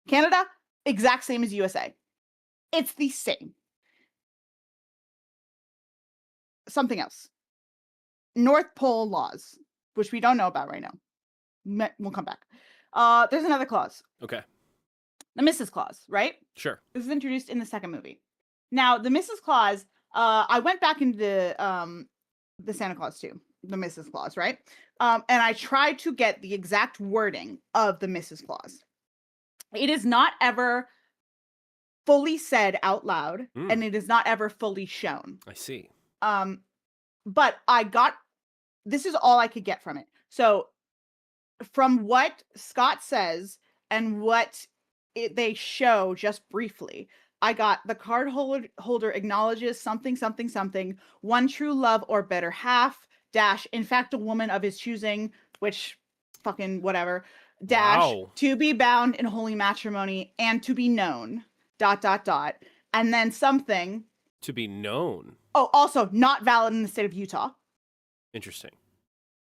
Canada, exact same as USA. It's the same. Something else. North Pole laws, which we don't know about right now. We'll come back. There's another clause. Okay. The Mrs. Clause, right? Sure. This is introduced in the second movie. Now, the Mrs. Clause, I went back into the Santa Claus too, the Mrs. Clause, right? And I tried to get the exact wording of the Mrs. Clause. It is not ever fully said out loud, and it is not ever fully shown. I see. But this is all I could get from it. So, from what Scott says and what they show just briefly, I got the card holder acknowledges something, one true love or better half, dash, in fact, a woman of his choosing, which fucking whatever, dash, Wow. to be bound in holy matrimony and to be known, ... And then something. To be known. Oh, also not valid in the state of Utah. Interesting.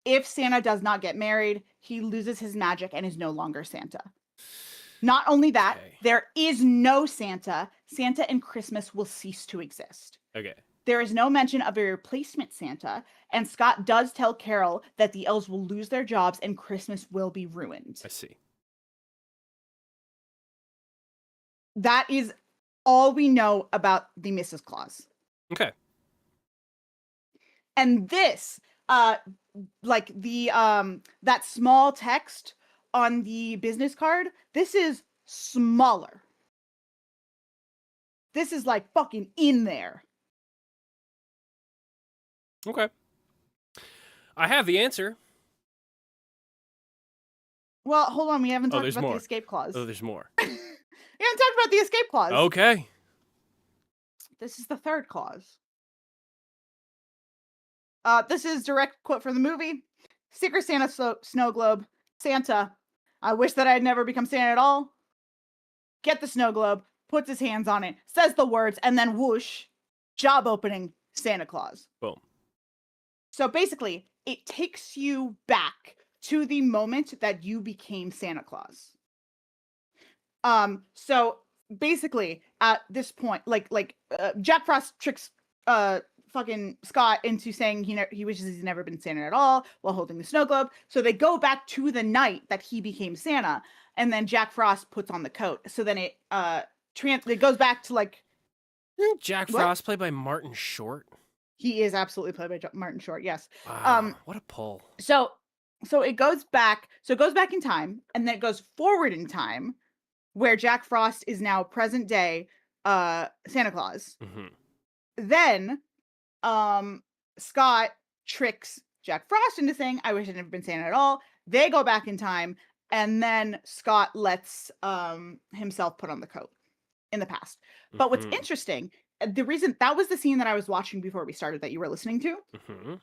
If Santa does not get married, he loses his magic and is no longer Santa. Not only that, Okay. there is no Santa. Santa and Christmas will cease to exist. Okay. There is no mention of a replacement Santa, and Scott does tell Carol that the elves will lose their jobs and Christmas will be ruined. I see. That is all we know about the Mrs. Claus. Okay. And this, like the that small text on the business card, this is smaller. This is like fucking in there. Okay. I have the answer. Well, hold on, we haven't talked there's about more. the escape clause. Oh, there's more. We haven't talked about the escape clause. Okay. This is the third clause. This is direct quote from the movie. Secret Santa snow globe. Santa, I wish that I had never become Santa at all. Get the snow globe, puts his hands on it, says the words, and then whoosh, job opening, Santa Claus. Boom. So basically, it takes you back to the moment that you became Santa Claus. So basically, at this point, like Jack Frost tricks fucking Scott into saying he wishes he's never been Santa at all while holding the snow globe. So they go back to the night that he became Santa, and then Jack Frost puts on the coat. So then it goes back to like Jack What? Frost played by Martin Short. he is absolutely played by Martin Short. Yes. Wow, what a pull. So it goes back. So it goes back in time, and then it goes forward in time, where Jack Frost is now present day Santa Claus. Hmm. Then Scott tricks Jack Frost into saying, I wish I'd never been Santa at all. They go back in time, and then Scott lets himself put on the coat in the past. But what's Mhm. interesting, the reason that was the scene that I was watching before we started that you were listening to. Hmm.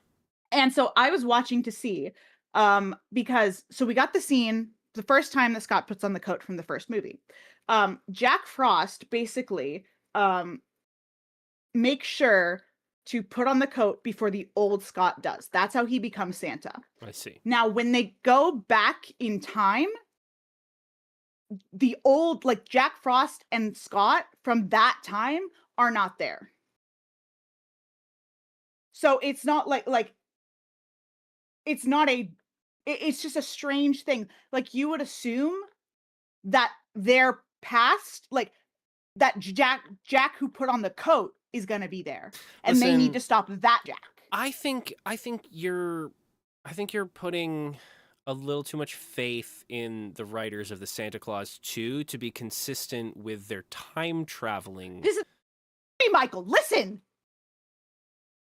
And so I was watching to see, because so we got the scene the first time that Scott puts on the coat from the first movie. Jack Frost basically makes sure to put on the coat before the old Scott does. That's how he becomes Santa. I see. Now, when they go back in time, the old, like Jack Frost and Scott from that time are not there. So it's not like it's not it's just a strange thing. Like you would assume that their past, like that Jack who put on the coat is gonna be there, and they Listen, need to stop that Jack. I think you're putting a little too much faith in the writers of the Santa Claus 2 to be consistent with their time traveling. This is hey, Michael, listen.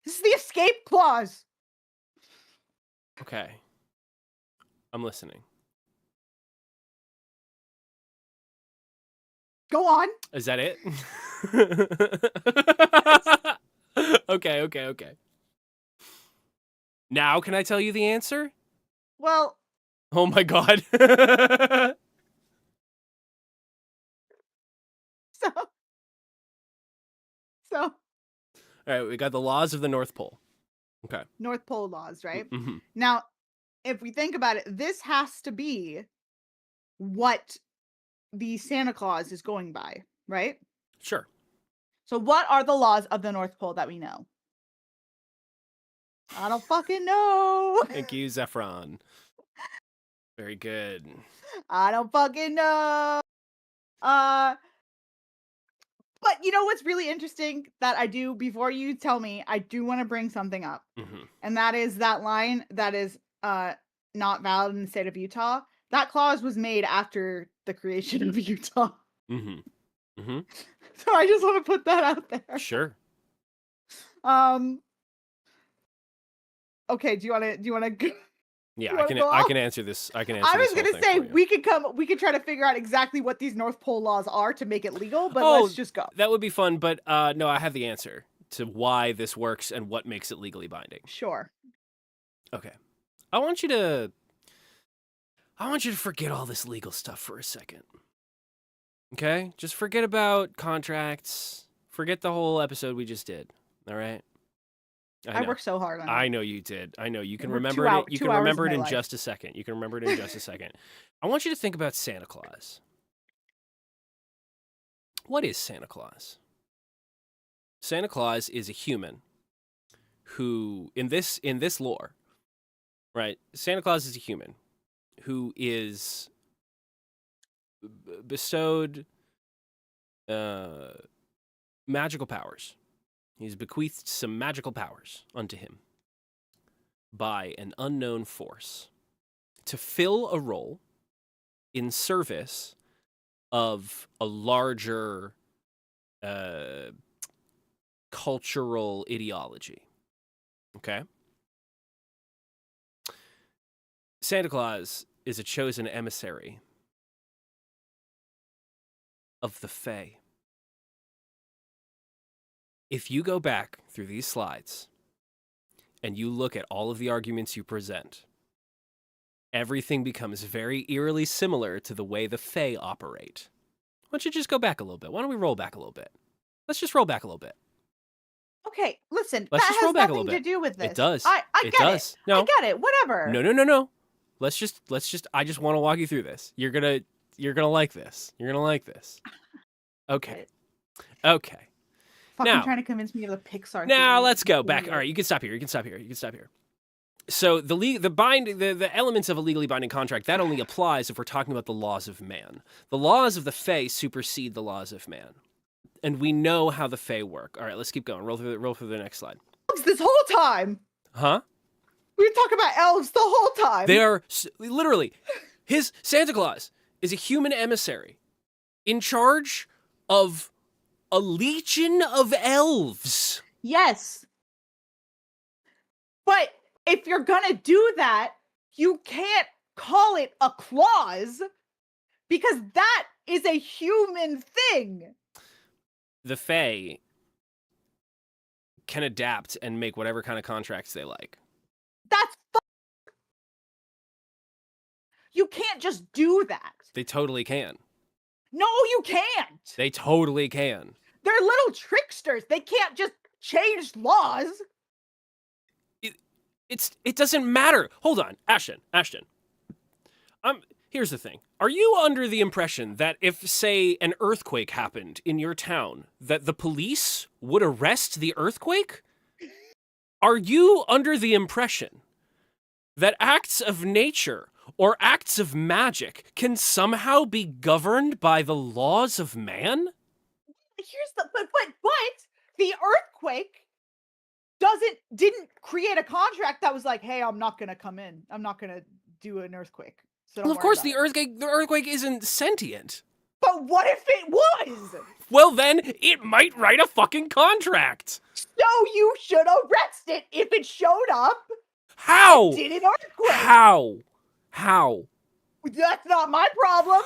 This is the escape clause. Okay. I'm listening. Go on. Is that it? Okay. Now can I tell you the answer? Well, Oh my god. so All right, we got the laws of the North Pole. Okay. North Pole laws, right? Hmm. Now, if we think about it, this has to be what the Santa Claus is going by, right? Sure. So what are the laws of the North Pole that we know? I don't fucking know. Thank you, Zephron. Very good. I don't fucking know. But you know what's really interesting that I do, before you tell me, I do want to bring something up. Hmm. And that is that line that is not valid in the state of Utah. That clause was made after the creation of Utah. Hmm. Hmm. So I just want to put that out there. Sure. Okay, do you want to Yeah, You I wanna can go I off? can answer this. I can answer I was this whole gonna thing say for you. we could try to figure out exactly what these North Pole laws are to make it legal, but Oh, let's just go. That would be fun, but no, I have the answer to why this works and what makes it legally binding. Sure. Okay. I want you to forget all this legal stuff for a second. Okay? Just forget about contracts. Forget the whole episode we just did. All right? I know. worked so hard on it. I know you did. I know you can It worked remember 2 it. hour- You 2 can hours remember of it my in life. just a second. You can remember it in just a second. I want you to think about Santa Claus. What is Santa Claus? Santa Claus is a human who, in this lore, right? Santa Claus is a human who is bestowed magical powers. He's bequeathed some magical powers unto him by an unknown force to fill a role in service of a larger cultural ideology. Okay? Santa Claus is a chosen emissary of the Fae. If you go back through these slides and you look at all of the arguments you present, everything becomes very eerily similar to the way the Fae operate. Why don't you just go back a little bit? Why don't we roll back a little bit? Let's just roll back a little bit. Okay, listen, Let's that just roll has back a nothing little to bit. do with this. It does. I It get does. it. No. I get it. Whatever. No. Let's just I just want to walk you through this. You're gonna like this. You're gonna like this. Okay. it. Okay. fucking Now- trying to convince me of the Pixar. Now theory. let's go back. Idiot. All right, you can stop here. You can stop here. You can stop here. So the elements of a legally binding contract, that only applies if we're talking about the laws of man. The laws of the Fae supersede the laws of man. And we know how the Fae work. All right, let's keep going. Roll through the next slide. This whole time. Huh? We were talking about elves the whole time. They are literally, his Santa Claus is a human emissary in charge of a legion of elves. Yes. But if you're gonna do that, you can't call it a clause because that is a human thing. The Fae can adapt and make whatever kind of contracts they like. That's you can't just do that. They totally can. No, you can't. They totally can. They're little tricksters. They can't just change laws. It doesn't matter. Hold on, Ashton. Here's the thing. Are you under the impression that if, say, an earthquake happened in your town, that the police would arrest the earthquake? Are you under the impression that acts of nature or acts of magic can somehow be governed by the laws of man? Here's the but the earthquake didn't create a contract that was like, hey, I'm not gonna come in. I'm not gonna do an earthquake. So Well, don't of course, worry about it. the earthquake isn't sentient. But what if it was? Well, then it might write a fucking contract. So you should arrest it if it showed up. How? Did an earthquake? How? That's not my problem.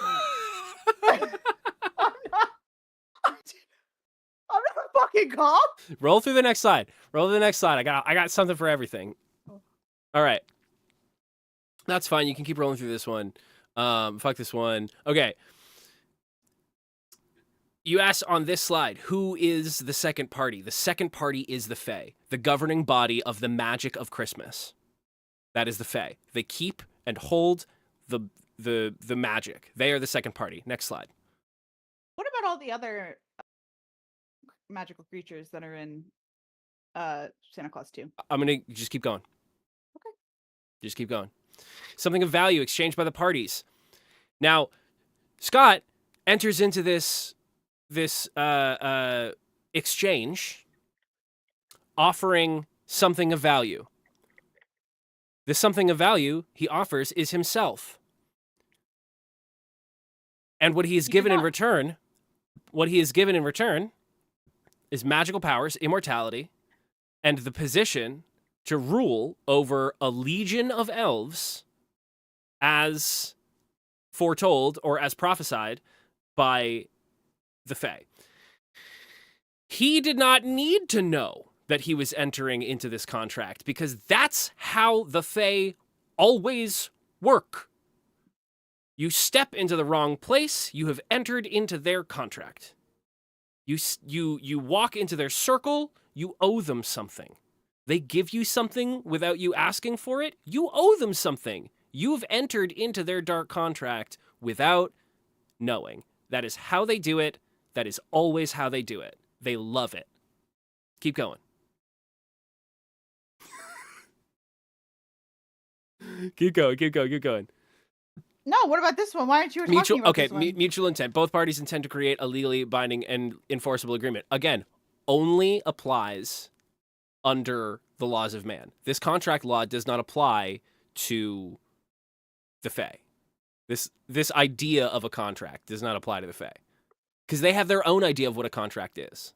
I'm not a fucking cop. Roll through the next slide. I got something for everything. All right. That's fine. You can keep rolling through this one. Fuck this one. Okay. You asked on this slide, who is the second party? The second party is the Fae, the governing body of the magic of Christmas. That is the Fae. They keep and hold the magic. They are the second party. Next slide. What about all the other magical creatures that are in Santa Claus 2? I'm going to just keep going. Okay. Just keep going. Something of value exchanged by the parties. Now, Scott enters into this exchange offering something of value. The something of value he offers is himself. And what he is given in return, is magical powers, immortality, and the position to rule over a legion of elves as foretold or as prophesied by the Fae. He did not need to know that he was entering into this contract because that's how the Fae always work. You step into the wrong place, you have entered into their contract. You walk into their circle, you owe them something. They give you something without you asking for it, you owe them something. You've entered into their dark contract without knowing. That is how they do it. That is always how they do it. They love it. Keep going. Keep going. No, what about this one? Why aren't you talking about this one? Mutual intent. Both parties intend to create a legally binding and enforceable agreement. Again, only applies under the laws of man. This contract law does not apply to the Fae. This idea of a contract does not apply to the Fae. Because they have their own idea of what a contract is.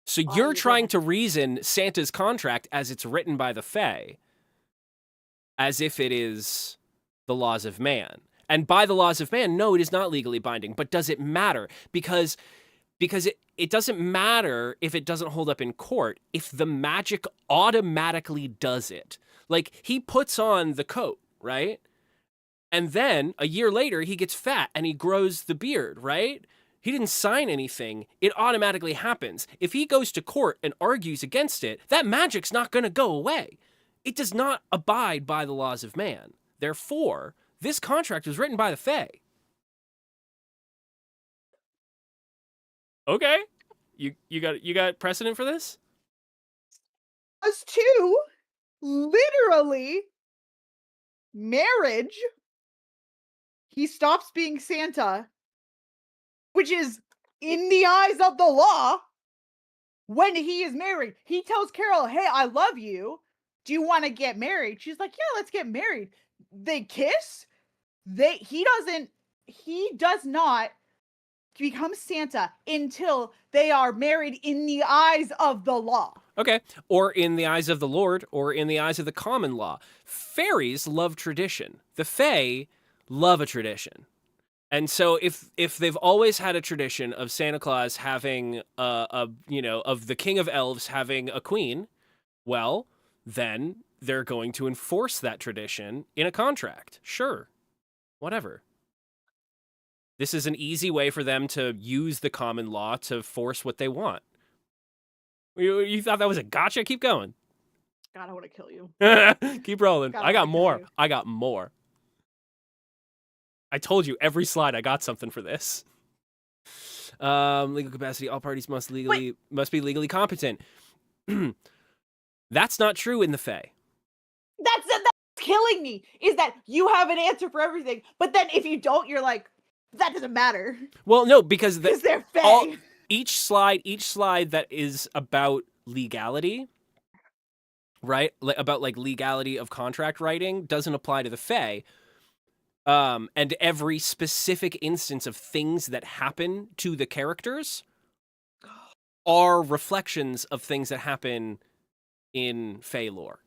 So you're trying to reason Santa's contract as it's written by the Fae as if it is the laws of man. And by the laws of man, no, it is not legally binding. But does it matter? Because it doesn't matter if it doesn't hold up in court, if the magic automatically does it. Like, he puts on the coat, right? And then, a year later, he gets fat and he grows the beard, right? He didn't sign anything. It automatically happens. If he goes to court and argues against it, that magic's not going to go away. It does not abide by the laws of man. Therefore, this contract was written by the Fae. Okay. You got precedent for this? Us two, literally, marriage. He stops being Santa, which is in the eyes of the law. When he is married, he tells Carol, "Hey, I love you. Do you want to get married?" She's like, "Yeah, let's get married." They kiss. He does not become Santa until they are married in the eyes of the law. Okay. Or in the eyes of the Lord, or in the eyes of the common law. Fairies love tradition. The Fae love a tradition. And so if they've always had a tradition of Santa Claus having of the king of elves having a queen, well, then they're going to enforce that tradition in a contract. Sure. Whatever. This is an easy way for them to use the common law to force what they want. You thought that was a gotcha? Keep going. God, I want to kill you. Keep rolling. God, I got I more. kill you. I got more. I told you every slide I got something for this. Legal capacity. All parties must be legally competent. That's not true in the Fae. That's killing me. Is that you have an answer for everything, but then if you don't, you're like, that doesn't matter. Well, no, because they're Fae. Each slide that is about legality, right? About like legality of contract writing doesn't apply to the Fae. And every specific instance of things that happen to the characters are reflections of things that happen in Fae lore.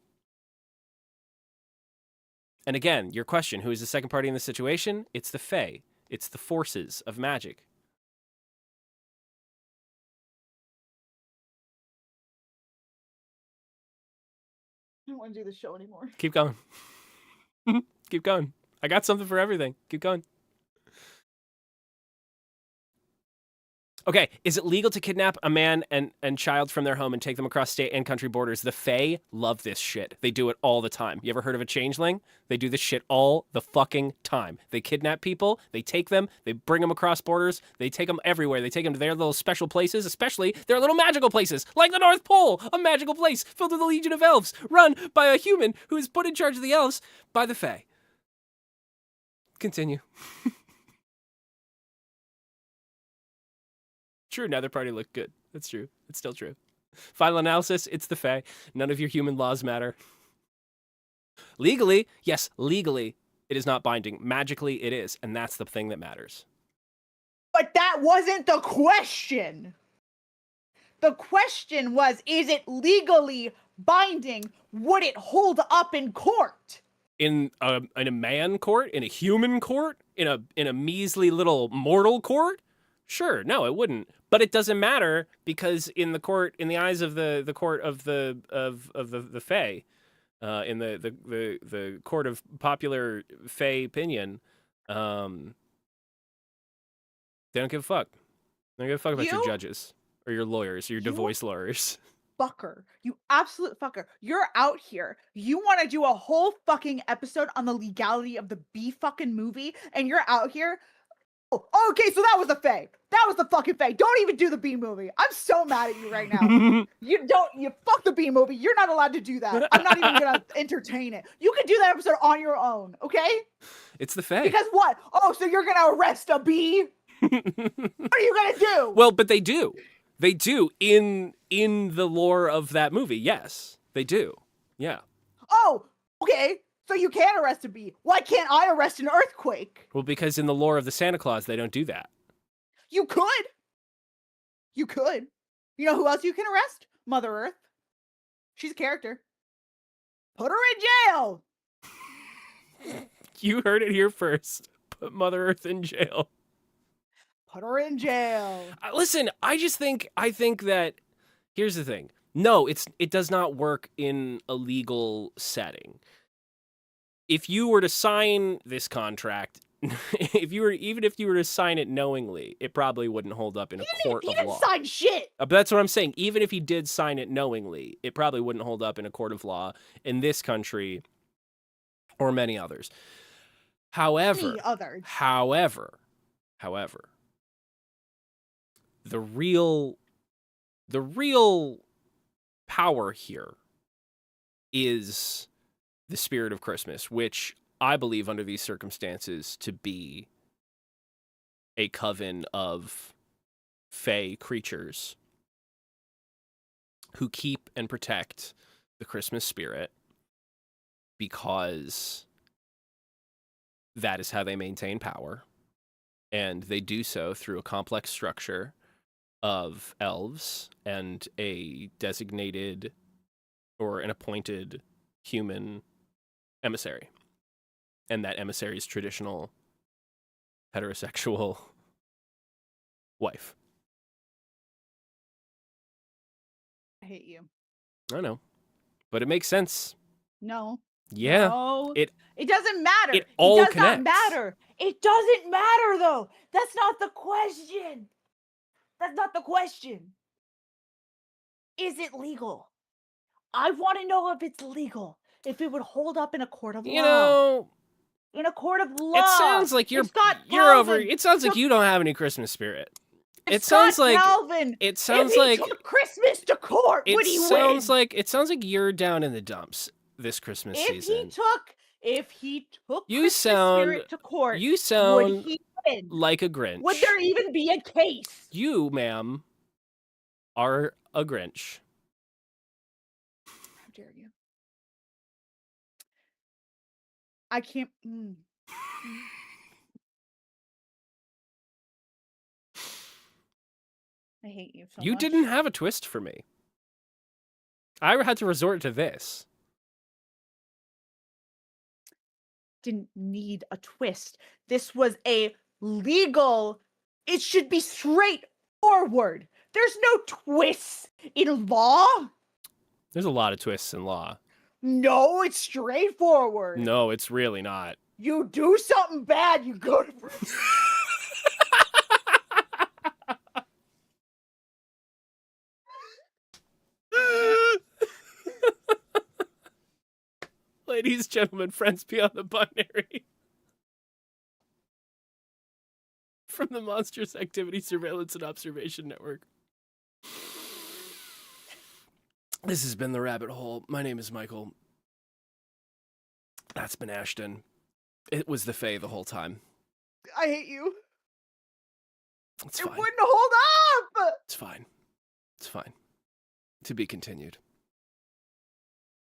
And again, your question, who is the second party in the situation? It's the Fae. It's the forces of magic. I don't want to do this show anymore. Keep going. Keep going. I got something for everything. Keep going. Okay, is it legal to kidnap a man and child from their home and take them across state and country borders? The Fae love this shit. They do it all the time. You ever heard of a changeling? They do this shit all the fucking time. They kidnap people, they take them, they bring them across borders, they take them everywhere. They take them to their little special places, especially their little magical places, like the North Pole, a magical place filled with a legion of elves, run by a human who is put in charge of the elves by the Fae. Continue. True, neither party looked good. That's true. It's still true. Final analysis, it's the Fae. None of your human laws matter. Legally, yes, legally, it is not binding. Magically, it is, and that's the thing that matters. But that wasn't the question. The question was, is it legally binding? Would it hold up in court? In a man court? In a human court? In a measly little mortal court? Sure, no, it wouldn't. But it doesn't matter because in the court, in the eyes of the court of the Fae, in the court of popular Fae opinion, they don't give a fuck. They don't give a fuck about your judges or your lawyers or your divorce lawyers. Fucker, you absolute fucker. You're out here. You want to do a whole fucking episode on the legality of the B fucking movie, and you're out here. Oh, okay, so that was the Fae. That was the fucking Fae. Don't even do the B movie. I'm so mad at you right now. You fuck the B movie. You're not allowed to do that. I'm not even gonna entertain it. You can do that episode on your own, okay? It's the Fae. Because what? Oh, so you're gonna arrest a bee? What are you gonna do? Well, but they do. They do in the lore of that movie. Yes, they do. Yeah. Oh, okay. So you can arrest a bee. Why can't I arrest an earthquake? Well, because in the lore of the Santa Claus, they don't do that. You could. You could. You know who else you can arrest? Mother Earth. She's a character. Put her in jail. You heard it here first. Put Mother Earth in jail. Put her in jail. Listen, I think that here's the thing. No, it does not work in a legal setting. If you were to sign this contract, even if you were to sign it knowingly, it probably wouldn't hold up in a court of law. He didn't sign shit. But that's what I'm saying. Even if he did sign it knowingly, it probably wouldn't hold up in a court of law in this country or many others. However, the real power here is the spirit of Christmas, which I believe under these circumstances to be a coven of fae creatures who keep and protect the Christmas spirit, because that is how they maintain power. And they do so through a complex structure of elves and a designated or an appointed human emissary. And that emissary's traditional heterosexual wife. I hate you. I know. But it makes sense. No. Yeah. No. It doesn't matter. it all does connects. not matter. It doesn't matter though. That's not the question. That's not the question. Is it legal? I want to know if it's legal. If it would hold up in a court of law. You know, In a court of law. it sounds like If Scott you're over. Calvin It sounds like took- you don't have any Christmas spirit. if It sounds Scott like Calvin, it sounds if he like took Christmas to court, would he sounds win? like it sounds like you're down in the dumps this Christmas If season. he took You Christmas sound- spirit to court, You would sound he win? like a Grinch. Would there even be a case? You, ma'am, are a Grinch. How dare you? I can't. I hate you so You much. didn't have a twist for me. I had to resort to this. Didn't need a twist. This was a legal. It should be straightforward. There's no twists in law. There's a lot of twists in law. No, it's straightforward. No, it's really not. You do something bad, you go to prison. Ladies, gentlemen, friends beyond the binary. From the Monstrous Activity Surveillance and Observation Network. This has been The Rabbit Hole. My name is Michael. That's been Ashton. It was the Fae the whole time. I hate you. It's It fine. wouldn't hold up. It's fine. It's fine. To be continued.